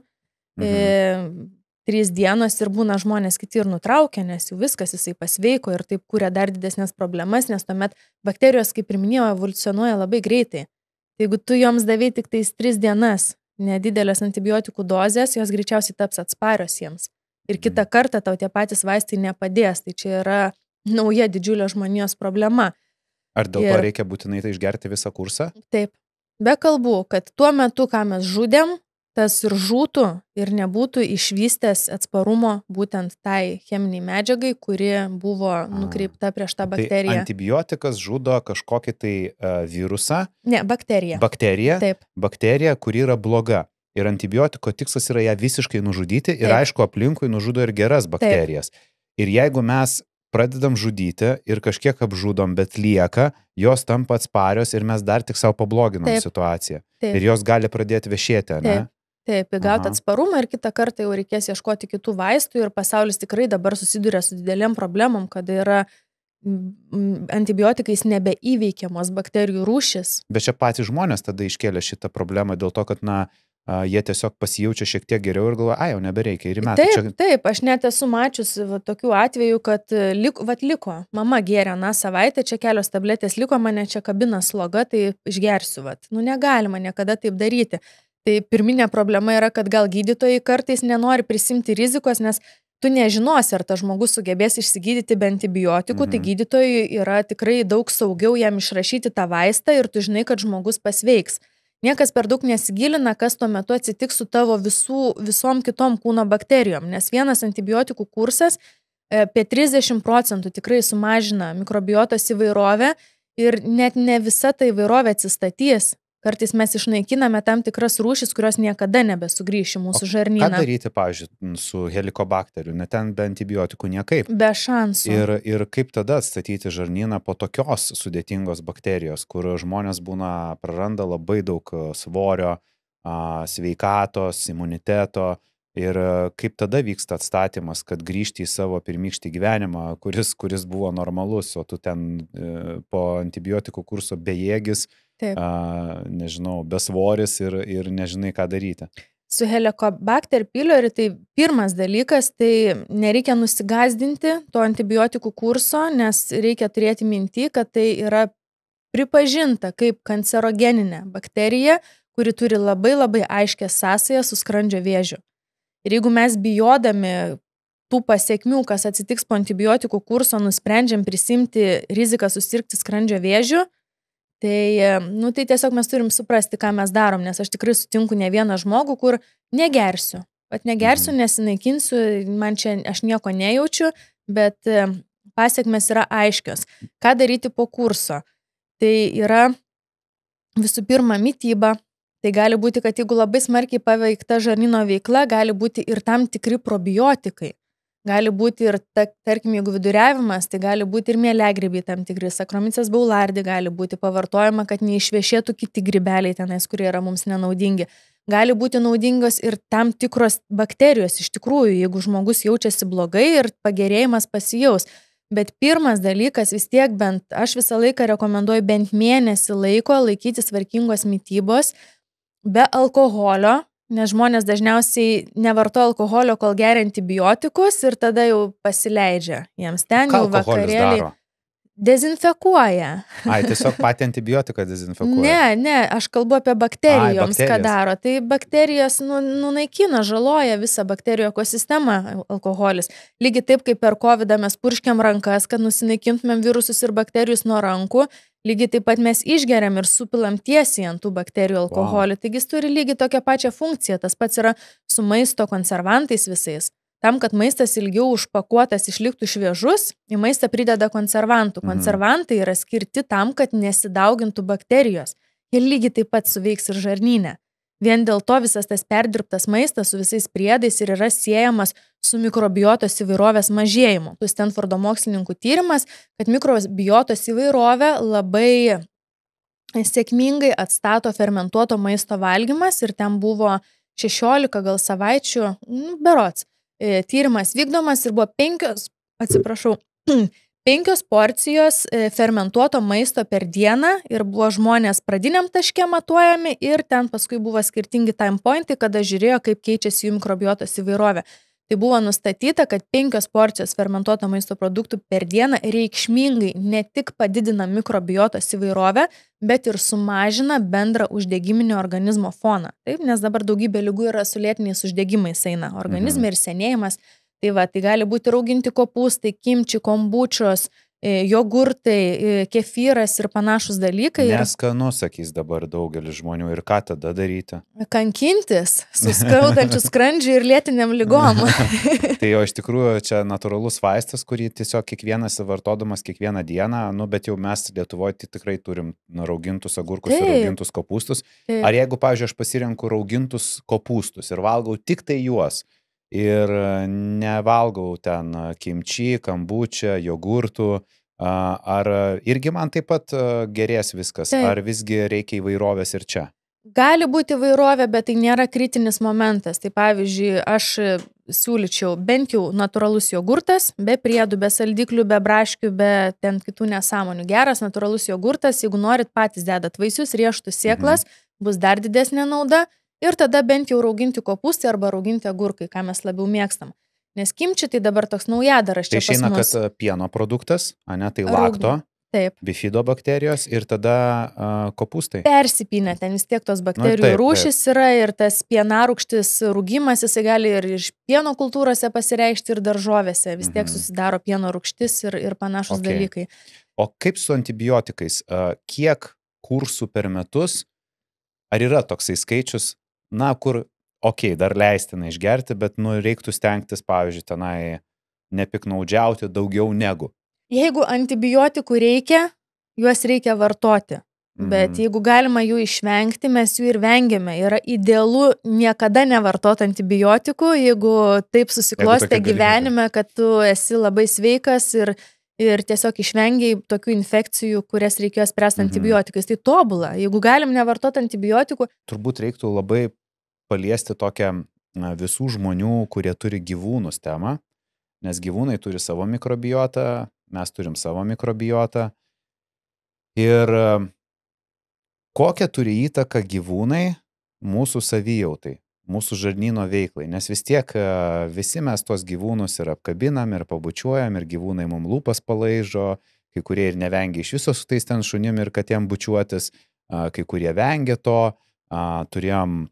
3 dienos ir būna žmonės kiti ir nutraukia, nes jau viskas jisai pasveiko ir taip kuria dar didesnės problemas, nes tuomet bakterijos, kaip ir minėjau, evoliucionuoja labai greitai. Tai jeigu tu joms davai tik tais 3 dienas nedidelės antibiotikų dozės, jos greičiausiai taps atsparios jiems. Ir kitą kartą tau tie patys vaistai nepadės. Tai čia yra nauja didžiulė žmonijos problema.
Ar dėl to reikia būtinai tai išgerti visą kursą?
Taip. Be kalbų, kad tuo metu, ką mes žudėm, tas ir žūtų ir nebūtų išvystęs atsparumo būtent tai cheminiai medžiagai, kuri buvo nukreipta prieš tą bakteriją.
Tai antibiotikas žudo kažkokį tai virusą?
Ne, bakteriją.
Bakteriją?
Taip.
Bakteriją, kuri yra bloga. Ir antibiotiko tikslas yra ją visiškai nužudyti ir aišku, aplinkui nužudo ir geras bakterijas. Taip. Ir jeigu mes pradedam žudyti ir kažkiek apžudom, bet lieka, jos tampa atsparios ir mes dar tik savo pabloginam situaciją. Taip. Ir jos gali pradėti vešėti, ne?
Taip, įgauti atsparumą ir kitą kartą jau reikės ieškoti kitų vaistų ir pasaulis tikrai dabar susiduria su didelėm problemom, kada yra antibiotikais nebeįveikiamos bakterijų rūšis.
Bet čia patys žmonės tada iškėlė šitą problemą dėl to, kad, jie tiesiog pasijaučia šiek tiek geriau ir galvoja, jau nebereikia ir metai.
Taip, aš net esu mačiusi tokių atvejų, kad liko, mama gėrė savaitę, čia kelios tabletės liko, mane čia kabina sloga, tai išgersiu, negalima niekada taip daryti. Tai pirminė problema yra, kad gal gydytojai kartais nenori prisimti rizikos, nes tu nežinosi, ar tas žmogus sugebės išsigydyti be antibiotikų, tai gydytojai yra tikrai daug saugiau jam išrašyti tą vaistą ir tu žinai, kad žmogus pasveiks. Niekas per daug nesigilina, kas tuo metu atsitiks su tavo visom kitom kūno bakterijom, nes vienas antibiotikų kursas apie 30% tikrai sumažina mikrobiotos įvairovę ir net ne visa ta įvairovė atsistatys. Kartais mes išnaikiname tam tikras rūšis, kurios niekada nebesugrįš į mūsų žarnyną.
Ką daryti, pavyzdžiui, su helikobakteriu? Net ten be antibiotikų niekaip.
Be šansų.
Ir kaip tada atstatyti žarnyną po tokios sudėtingos bakterijos, kur žmonės praranda labai daug svorio, sveikatos, imuniteto. Ir kaip tada vyksta atstatymas, kad grįžti į savo pirmykštį gyvenimą, kuris buvo normalus, o tu ten po antibiotikų kurso bejėgis, nežinau, besvoris ir nežinai, ką daryti.
Su Helicobacter pylori tai pirmas dalykas, tai nereikia nusigazdinti to antibiotikų kurso, nes reikia turėti minty, kad tai yra pripažinta kaip kancerogeninė bakterija, kuri turi labai labai aiškę sąsają su skrandžio vėžiu. Ir jeigu mes bijodami tų pasiekmių, kas atsitiks po antibiotikų kurso, nusprendžiam prisimti riziką susirgti skrandžio vėžiu, tai tiesiog mes turim suprasti, ką mes darom, nes aš tikrai sutinku ne vieną žmogų, kur negersiu. Negersiu, nesinaikinsiu, aš nieko nejaučiu, bet pasiekmes yra aiškios. Ką daryti po kurso? Tai yra visų pirma mityba. Tai gali būti, kad jeigu labai smarkiai paveikta žarnyno veikla, gali būti ir tam tikri probiotikai. Gali būti ir, tarkim, jeigu viduriavimas, tai gali būti ir mielegrybiai tam tikri, Saccharomyces boulardii gali būti pavartojama, kad neišvešėtų kiti grybeliai tenais, kurie yra mums nenaudingi. Gali būti naudingos ir tam tikros bakterijos, iš tikrųjų, jeigu žmogus jaučiasi blogai ir pagerėjimas pasijaus. Bet pirmas dalykas vis tiek aš visą laiką rekomenduoju bent mėnesį laiko laikytis tvarkingos mitybos be alkoholio, nes žmonės dažniausiai nevartoja alkoholio, kol geria antibiotikus ir tada jau pasileidžia. Jiems ten jau vakarėlį dezinfekuoja.
Tiesiog patį antibiotiką dezinfekuoja.
Ne, aš kalbu apie bakterijoms, ką daro. Tai bakterijas nunaikina, žaloja visą bakterijų ekosistemą alkoholis. Lygiai taip, kaip per COVID mes purškiam rankas, kad nusinaikintumėm virusus ir bakterijus nuo rankų. Lygiai taip pat mes išgeriam ir supilam tiesiai ant tų bakterijų alkoholį. Taigi jis turi lygiai tokią pačią funkciją. Tas pats yra su maisto konservantais visais. Tam, kad maistas ilgiau užpakuotas išliktų šviežus, į maistą prideda konservantų. Konservantai yra skirti tam, kad nesidaugintų bakterijos. Jie lygiai taip pat suveiks ir žarnyne. Vien dėl to visas tas perdirbtas maistas su visais priedais ir yra siejamas su mikrobiotos įvairovės mažėjimu. Stanfordo mokslininkų tyrimas, kad mikrobiotos įvairovė labai sėkmingai atstato fermentuoto maisto valgymas ir ten buvo 16 gal savaičių, berods, tyrimas vykdomas ir buvo 5 porcijos fermentuoto maisto per dieną ir buvo žmonės pradiniam taške matuojami ir ten paskui buvo skirtingi time pointai, kada žiūrėjo, kaip keičiasi jų mikrobiotos įvairovė. Tai buvo nustatyta, kad 5 porcijos fermentuoto maisto produktų per dieną reikšmingai ne tik padidina mikrobiotos įvairovę, bet ir sumažina bendrą uždegiminį organizmo foną. Taip, nes dabar daugybė ligų yra su lėtiniais uždegimais eina organizme ir senėjimas. Tai va, tai gali būti rauginti kopūstai, kimči, kombučios, jogurtai, kefyras ir panašus dalykai.
Neskanu, sakys dabar daugelis žmonių. Ir ką tada daryti?
Kankintis su skaudančiu skrandžiu ir lėtiniam ligom.
Tai jo iš tikrųjų čia natūralus vaistas, kurį tiesiog kiekvienas vartodamas kiekvieną dieną, bet jau mes Lietuvoje tikrai turim raugintus agurkus ir raugintus kopūstus. Ar jeigu, pavyzdžiui, aš pasirenku raugintus kopūstus ir valgau tik tai juos, ir nevalgau ten kimči, kambučią, jogurtų, ar irgi man taip pat gerės viskas, ar visgi reikia įvairovės ir čia?
Gali būti įvairovė, bet tai nėra kritinis momentas. Tai pavyzdžiui, aš siūlyčiau bent jau natūralus jogurtas, be priedų, be saldiklių, be braškių, be ten kitų nesąmonių. Geras natūralus jogurtas, jeigu norit patys dedat vaisius, riešutus, sėklas, bus dar didesnė nauda. Ir tada bent jau rauginti kopūstai arba rauginti agurkai, ką mes labiau mėgstam. Nes kimči tai dabar toks naujadaras čia pas mus.
Tai išeina, kad pieno produktas, tai lakto, bifido bakterijos ir tada kopūstai.
Persipynė, ten vis tiek tos bakterijų rūšis yra ir tas pienarūgštis rūgimas, jisai gali ir iš pieno kultūrose pasireikšti ir daržovėse. Vis tiek susidaro pieno rūgštis ir panašus dalykai.
O kaip su antibiotikais? Kiek kursų per metus? Ar yra toksai skaičius? Kur, dar leistina išgerti, bet reiktų stengtis, pavyzdžiui, tenai nepiknaudžiauti daugiau negu.
Jeigu antibiotikų reikia, juos reikia vartoti. Bet jeigu galima jų išvengti, mes jų ir vengiame. Yra idealu niekada nevartoti antibiotikų, jeigu taip susiklostė gyvenime, kad tu esi labai sveikas ir tiesiog išvengiai tokių infekcijų, kurias reikėjo spręsti antibiotikais. Tai tobula. Jeigu galim nevartoti antibiotikų.
Turbūt reiktų labai paliesti tokią visų žmonių, kurie turi gyvūnus temą, nes gyvūnai turi savo mikrobiotą, mes turim savo mikrobiotą. Ir kokią turi įtaką gyvūnai mūsų savijautai, mūsų žarnyno veiklai, nes vis tiek visi mes tos gyvūnus ir apkabinam, ir pabučiuojam, ir gyvūnai mum lūpas palaižo, kai kurie ir nevengia iš viso su tais ten šunim ir katėm bučiuotis, kai kurie vengia to. Turėjom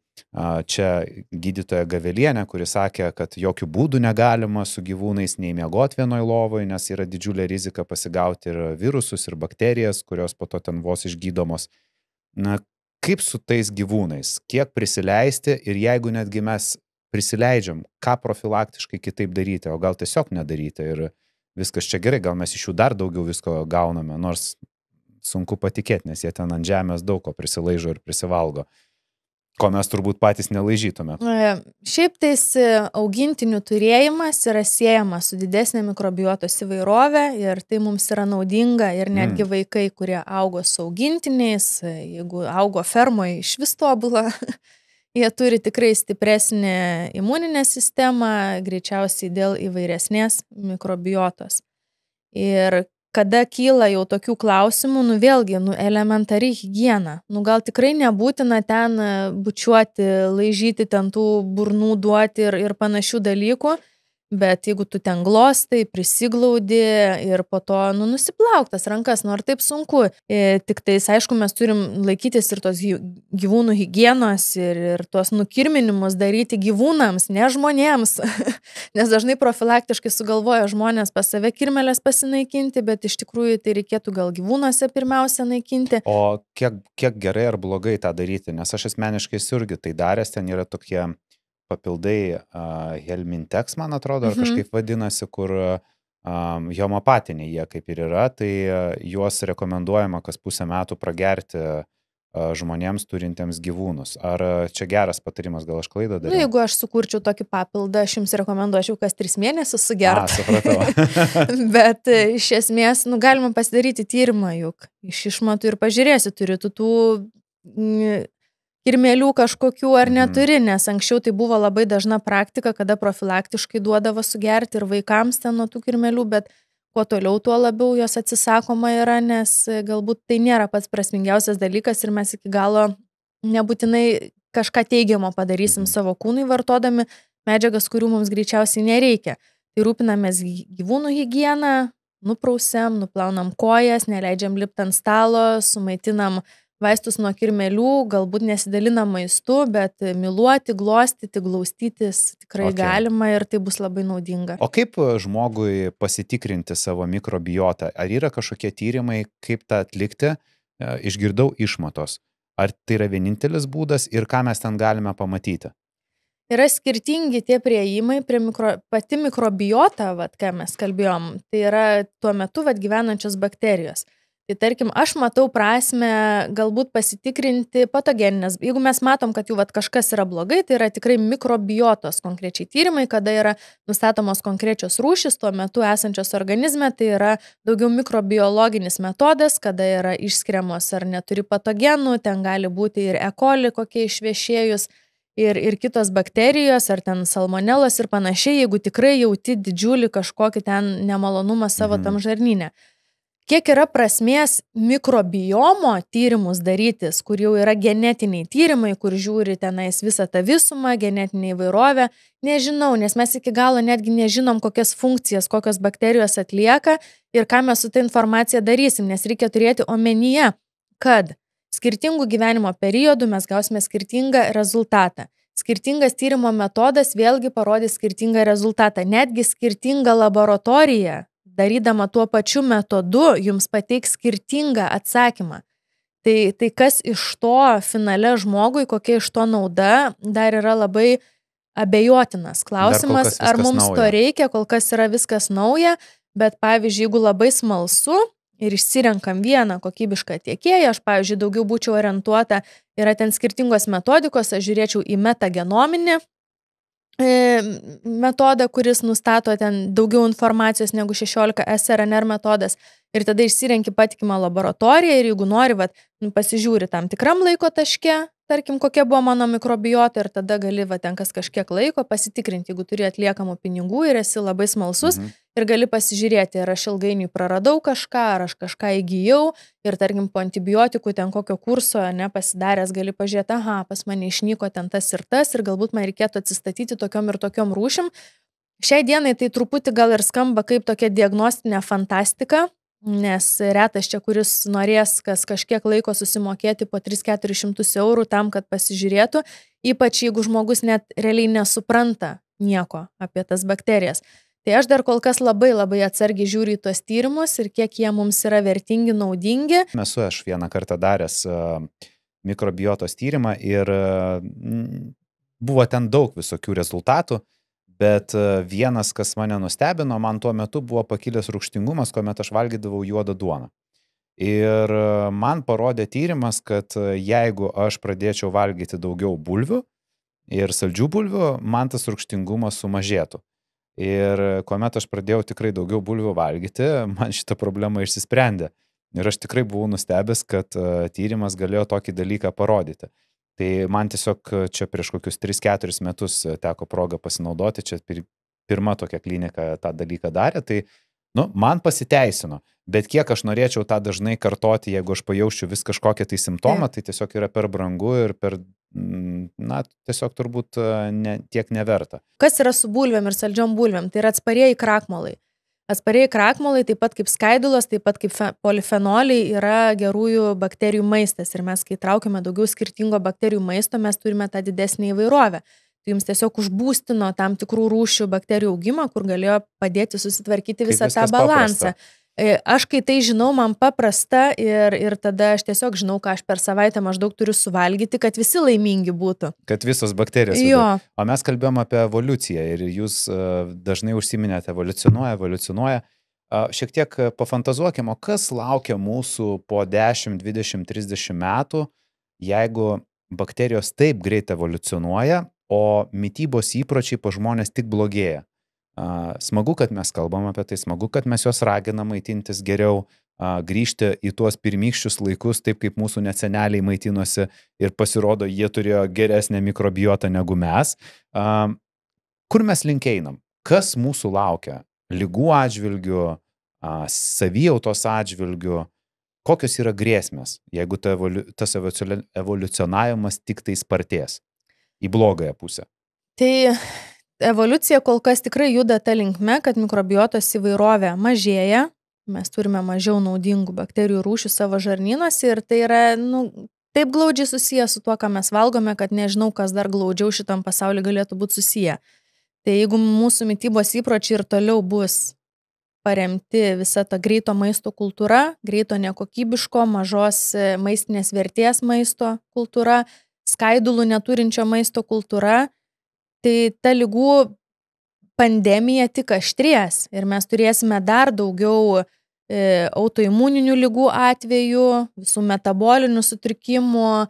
čia gydytoją Gavelienę, kuri sakė, kad jokių būdų negalima su gyvūnais nei miegoti vienoj lovoje, nes yra didžiulė rizika pasigauti ir virusus, ir bakterijas, kurios po to ten vos išgydomos. Kaip su tais gyvūnais? Kiek prisileisti ir jeigu netgi mes prisileidžiam, ką profilaktiškai kitaip daryti, o gal tiesiog nedaryti ir viskas čia gerai, gal mes iš jų dar daugiau visko gauname, nors sunku patikėti, nes jie ten ant žemės daug ko prisilaižo ir prisivalgo, ko mes turbūt patys nelaižytume.
Šiaip tais augintinių turėjimas yra siejamas su didesnė mikrobiotos įvairovė ir tai mums yra naudinga ir netgi vaikai, kurie augo su augintiniais, jeigu augo fermoje iš vis tobula, jie turi tikrai stipresnį imuninę sistemą, greičiausiai dėl įvairesnės mikrobiotos. Ir kada kyla jau tokių klausimų, vėlgi, elementari higiena. Gal tikrai nebūtina ten bučiuoti, laižyti ten tų burnų duoti ir panašių dalykų, bet jeigu tu ten glostai, prisiglaudi ir po to, nusiplauk tas rankas, ar taip sunku. Tik tais, aišku, mes turim laikytis ir tos gyvūnų higienos ir tuos nukirminimus daryti gyvūnams, ne žmonėms. Nes dažnai profilaktiškai sugalvoja žmonės pas save kirmelės pasinaikinti, bet iš tikrųjų tai reikėtų gal gyvūnuose pirmiausia naikinti.
O kiek gerai ar blogai tą daryti? Nes aš asmeniškai irgi tai daręs, ten yra tokie papildai Helmintex, man atrodo, ar kažkaip vadinasi, kur homopatiniai jie kaip ir yra, tai juos rekomenduojama kas pusę metų pragerti žmonėms turintiems gyvūnus. Ar čia geras patarimas, gal aš klaidą dariau?
Jeigu aš sukurčiau tokį papildą, aš jums rekomenduočiau kas 3 mėnesius sugerti.
Supratau.
Bet iš esmės, galima pasidaryti tyrimą, juk iš išmatų ir pažiūrėsi, turi tu tų kirmėlių kažkokių ar neturi, nes anksčiau tai buvo labai dažna praktika, kada profilaktiškai duodavo sugerti ir vaikams ten nuo tų kirmėlių, bet kuo toliau, tuo labiau jos atsisakoma yra, nes galbūt tai nėra pats prasmingiausias dalykas ir mes iki galo nebūtinai kažką teigiamo padarysim savo kūnui vartodami medžiagas, kurių mums greičiausiai nereikia. Tai rūpinamės gyvūnų higieną, nuprausiam, nuplaunam kojas, neleidžiam lipti ant stalo, sumaitinam vaistus nuo kirmėlių, galbūt nesidalinam maistu, bet myluoti, glostyti, glaustytis tikrai galima ir tai bus labai naudinga.
O kaip žmogui pasitikrinti savo mikrobiotą? Ar yra kažkokie tyrimai, kaip tą atlikti? Išgirdau išmatos. Ar tai yra vienintelis būdas ir ką mes ten galime pamatyti?
Yra skirtingi tie priėjimai prie pati mikrobiota, ką mes kalbėjom, tai yra tuo metu gyvenančios bakterijos. Tai tarkim, aš matau prasmę galbūt pasitikrinti patogeninės. Jeigu mes matom, kad jau kažkas yra blogai, tai yra tikrai mikrobiotos konkrečiai tyrimai, kada yra nustatomos konkrečios rūšys tuo metu esančios organizme, tai yra daugiau mikrobiologinis metodas, kada yra išskiriamos ar neturi patogenų, ten gali būti ir E. coli kokie išviešėjus, ir kitos bakterijos, ar ten salmonelos ir panašiai, jeigu tikrai jauti didžiulį kažkokį ten nemalonumą savo tam žarnyne. Kiek yra prasmės mikrobiomo tyrimus darytis, kur jau yra genetiniai tyrimai, kur žiūri tenais visą tą visumą, genetinę įvairovę, nežinau, nes mes iki galo netgi nežinom, kokias funkcijas, kokios bakterijos atlieka ir ką mes su ta informacija darysim, nes reikia turėti omenyje, kad skirtingų gyvenimo periodų mes gausime skirtingą rezultatą. Skirtingas tyrimo metodas vėlgi parodys skirtingą rezultatą, netgi skirtinga laboratorija darydama tuo pačiu metodu, jums pateiks skirtingą atsakymą. Tai kas iš to finale žmogui, kokia iš to nauda, dar yra labai abejotinas klausimas, ar mums to reikia, kol kas yra viskas nauja, bet pavyzdžiui, jeigu labai smalsu ir išsirenkam vieną kokybišką tiekėją, aš pavyzdžiui daugiau būčiau orientuota, yra ten skirtingos metodikos, aš žiūrėčiau į metagenominį metodą, kuris nustato ten daugiau informacijos negu 16 sRNR metodas ir tada išsirenki patikimą laboratoriją ir jeigu nori, pasižiūri tam tikram laiko taške, tarkim, kokia buvo mano mikrobiota ir tada gali ten kas kažkiek laiko pasitikrinti, jeigu turi atliekamų pinigų ir esi labai smalsus ir gali pasižiūrėti, ar aš ilgainiui praradau kažką, ar aš kažką įgijau ir tarkim po antibiotikų ten kokio kurso nepasidaręs gali pažiūrėti, aha, pas mane išnyko ten tas ir galbūt man reikėtų atsistatyti tokiom ir tokiom rūšim. Šiai dienai tai truputį gal ir skamba kaip tokia diagnostinė fantastika, nes retas čia, kuris norės kas kažkiek laiko susimokėti po 300-400 eurų tam, kad pasižiūrėtų, ypač jeigu žmogus net realiai nesupranta nieko apie tas bakterijas. Tai aš dar kol kas labai atsargiai žiūriu į tuos tyrimus ir kiek jie mums yra vertingi, naudingi.
Esu aš vieną kartą daręs mikrobiotos tyrimą ir buvo ten daug visokių rezultatų. Bet vienas, kas mane nustebino, man tuo metu buvo pakilęs rūgštingumas, kuomet aš valgydavau juodą duoną. Ir man parodė tyrimas, kad jeigu aš pradėčiau valgyti daugiau bulvių ir saldžių bulvių, man tas rūgštingumas sumažėtų. Ir kuomet aš pradėjau tikrai daugiau bulvių valgyti, man šitą problemą išsisprendė. Ir aš tikrai buvau nustebęs, kad tyrimas galėjo tokį dalyką parodyti. Tai man tiesiog čia prieš kokius 3-4 metus teko progą pasinaudoti, čia pirma tokia klinika tą dalyką darė, tai man pasiteisino, bet kiek aš norėčiau tą dažnai kartoti, jeigu aš pajaučiu vis kažkokią tai simptomą, tai tiesiog yra per brangu ir tiesiog turbūt tiek neverta.
Kas yra su bulvėm ir saldžiom bulvėm? Tai yra atsparieji krakmolai. Atsparieji krakmolai, taip pat kaip skaidulos, taip pat kaip polifenoliai yra gerųjų bakterijų maistas ir mes, kai traukiame daugiau skirtingo bakterijų maisto, mes turime tą didesnį įvairovę. Tai jums tiesiog užbūstino tam tikrų rūšių bakterijų augimą, kur galėjo padėti susitvarkyti visą tą balansą.
Paprasta.
Aš kai tai žinau, man paprasta ir tada aš tiesiog žinau, ką aš per savaitę maždaug turiu suvalgyti, kad visi laimingi būtų.
Kad visos bakterijos.
Jo.
O mes kalbėjom apie evoliuciją ir jūs dažnai užsiminėte evoliucionuoja. Šiek tiek pafantazuokime, kas laukia mūsų po 10, 20, 30 metų, jeigu bakterijos taip greit evoliucionuoja, o mitybos įpročiai po žmonės tik blogėja. Smagu, kad mes kalbam apie tai, smagu, kad mes juos raginam maitintis geriau, grįžti į tuos pirmykščius laikus, taip kaip mūsų net seneliai maitinosi ir pasirodo, jie turėjo geresnę mikrobiotą negu mes. Kur mes link einam? Kas mūsų laukia? Ligų atžvilgių, savijautos atžvilgių, kokios yra grėsmės, jeigu tas evoliucionavimas tik tai spartės į blogąją pusę?
Tai evoliucija kol kas tikrai juda ta linkme, kad mikrobiotos įvairovė mažėja, mes turime mažiau naudingų bakterijų rūšių savo žarnynuose ir tai yra, taip glaudžiai susiję su tuo, ką mes valgome, kad nežinau, kas dar glaudžiau šitam pasauliu galėtų būti susiję. Tai jeigu mūsų mitybos įpročiai ir toliau bus paremti visa ta greito maisto kultūra, greito nekokybiško, mažos maistinės vertės maisto kultūra, skaidulų neturinčio maisto kultūra, tai ta ligų pandemija tik aštrės ir mes turėsime dar daugiau autoimuninių ligų atvejų, visų metabolinių sutrikimų,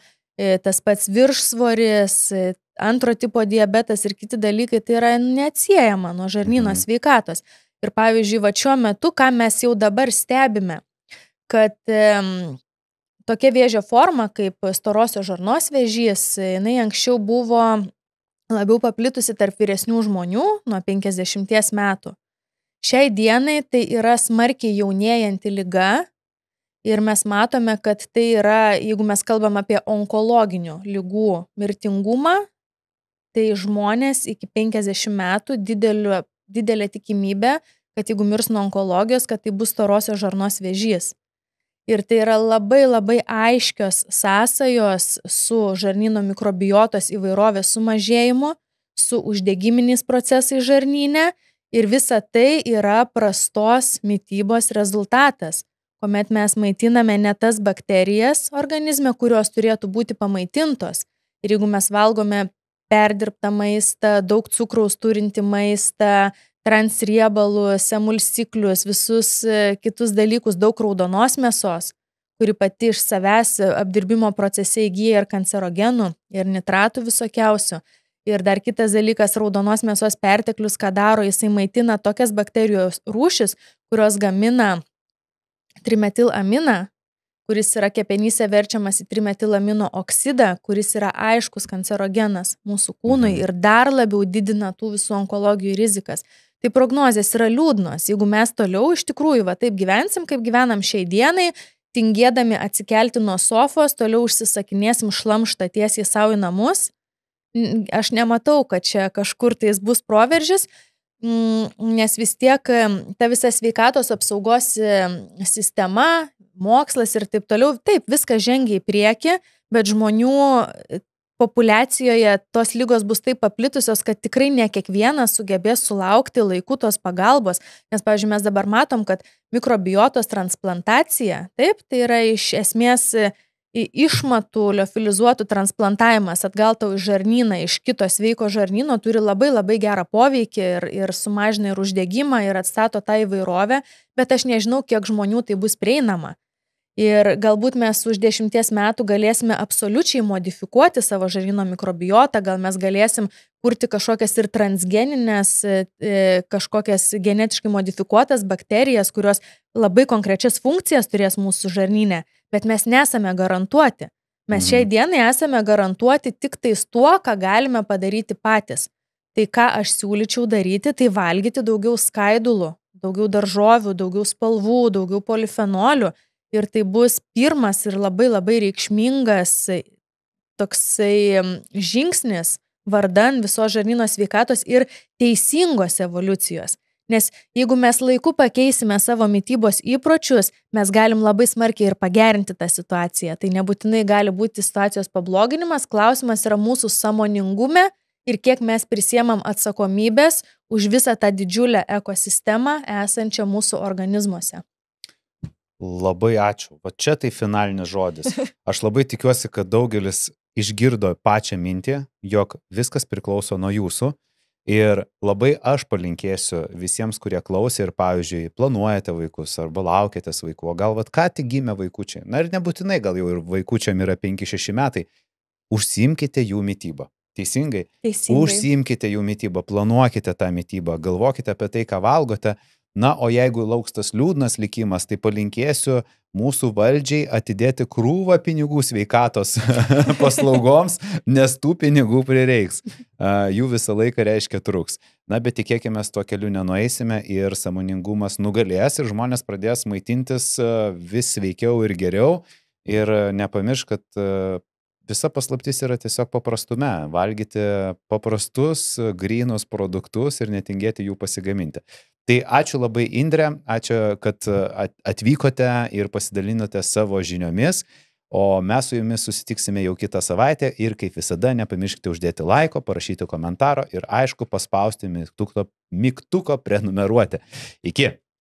tas pats viršsvoris, antro tipo diabetas ir kiti dalykai, tai yra neatsiejama nuo žarnyno sveikatos. Ir pavyzdžiui, šiuo metu, ką mes jau dabar stebime, kad tokia vėžio forma kaip storosios žarnos vėžys, jinai anksčiau buvo labiau paplitusi tarp vyresnių žmonių nuo 50 metų. Šiai dienai tai yra smarkiai jaunėjanti liga ir mes matome, kad tai yra, jeigu mes kalbam apie onkologinių ligų mirtingumą, tai žmonės iki 50 metų didelė tikimybė, kad jeigu mirs nuo onkologijos, kad tai bus storosios žarnos vėžys. Ir tai yra labai labai aiškios sąsajos su žarnyno mikrobiotos įvairovės sumažėjimu, su uždegiminiais procesais žarnyne ir visa tai yra prastos mitybos rezultatas, kuomet mes maitiname ne tas bakterijas organizme, kurios turėtų būti pamaitintos. Ir jeigu mes valgome perdirbtą maistą, daug cukraus turinti maistą, transriebalus, emulsiklius, visus kitus dalykus, daug raudonos mėsos, kuri pati iš savęs apdirbimo procese įgyja ir kancerogenų, ir nitratų visokiausių. Ir dar kitas dalykas, raudonos mėsos perteklius, ką daro, jisai maitina tokias bakterijos rūšis, kurios gamina trimetilaminą, kuris yra kepenyse verčiamas į trimetilamino oksidą, kuris yra aiškus kancerogenas mūsų kūnui ir dar labiau didina tų visų onkologijų rizikas. Tai prognozės yra liūdnos. Jeigu mes toliau iš tikrųjų taip gyvensim, kaip gyvenam šiai dienai, tingėdami atsikelti nuo sofos, toliau užsisakinėsim šlamštą tiesiai savo į namus, aš nematau, kad čia kažkur tais bus proveržis, nes vis tiek ta visa sveikatos apsaugos sistema, mokslas ir taip toliau, taip, viskas žengia į priekį, bet žmonių populiacijoje tos ligos bus taip paplitusios, kad tikrai ne kiekvienas sugebės sulaukti laiku tos pagalbos. Nes, pavyzdžiui, mes dabar matom, kad mikrobiotos transplantacija, taip, tai yra iš esmės išmatų liofilizuotų transplantavimas atgal tau iš žarnyną, iš kito sveiko žarnyno turi labai labai gerą poveikį ir sumažina ir uždegimą ir atstato tą įvairovę, bet aš nežinau, kiek žmonių tai bus prieinama. Ir galbūt mes už 10 metų galėsime absoliučiai modifikuoti savo žarnyno mikrobiotą, gal mes galėsim kurti kažkokias ir transgeninės, kažkokias genetiškai modifikuotas bakterijas, kurios labai konkrečias funkcijas turės mūsų žarnyne, bet mes nesame garantuoti. Mes šiai dienai esame garantuoti tik tais tuo, ką galime padaryti patys. Tai ką aš siūlyčiau daryti, tai valgyti daugiau skaidulų, daugiau daržovių, daugiau spalvų, daugiau polifenolių. Ir tai bus pirmas ir labai labai reikšmingas toksai žingsnis vardan visos žarnyno sveikatos ir teisingos evoliucijos. Nes jeigu mes laiku pakeisime savo mitybos įpročius, mes galim labai smarkiai ir pagerinti tą situaciją. Tai nebūtinai gali būti situacijos pabloginimas, klausimas yra mūsų sąmoningume ir kiek mes prisiemam atsakomybės už visą tą didžiulę ekosistemą esančią mūsų organizmuose.
Labai ačiū. Va čia tai finalinis žodis. Aš labai tikiuosi, kad daugelis išgirdo pačią mintį, jog viskas priklauso nuo jūsų Ir labai aš palinkėsiu visiems, kurie klausė ir, pavyzdžiui, planuojate vaikus arba laukėtės vaikų, o gal vat ką tik gimė vaikučiai. Na ir nebūtinai, gal jau ir vaikučiam yra 5-6 metai. Užsiimkite jų mytybą. Teisingai? Užsiimkite jų mytybą, planuokite tą mytybą, galvokite apie tai, ką valgote. Na, o jeigu lauks tas liūdnas likimas, tai palinkėsiu mūsų valdžiai atidėti krūvą pinigų sveikatos paslaugoms, nes tų pinigų prireiks. Jų visą laiką reiškia truks. Na, bet tikėkime, tuo keliu nenueisime ir sąmoningumas nugalės ir žmonės pradės maitintis vis sveikiau ir geriau. Ir nepamiršk, kad visa paslaptis yra tiesiog paprastume. Valgyti paprastus, grynus produktus ir netingėti jų pasigaminti. Tai ačiū labai, Indrė, ačiū, kad atvykote ir pasidalinote savo žiniomis, o mes su jumis susitiksime jau kitą savaitę ir kaip visada nepamirškite uždėti laiko, parašyti komentaro ir aišku paspausti mygtuko prenumeruoti. Iki.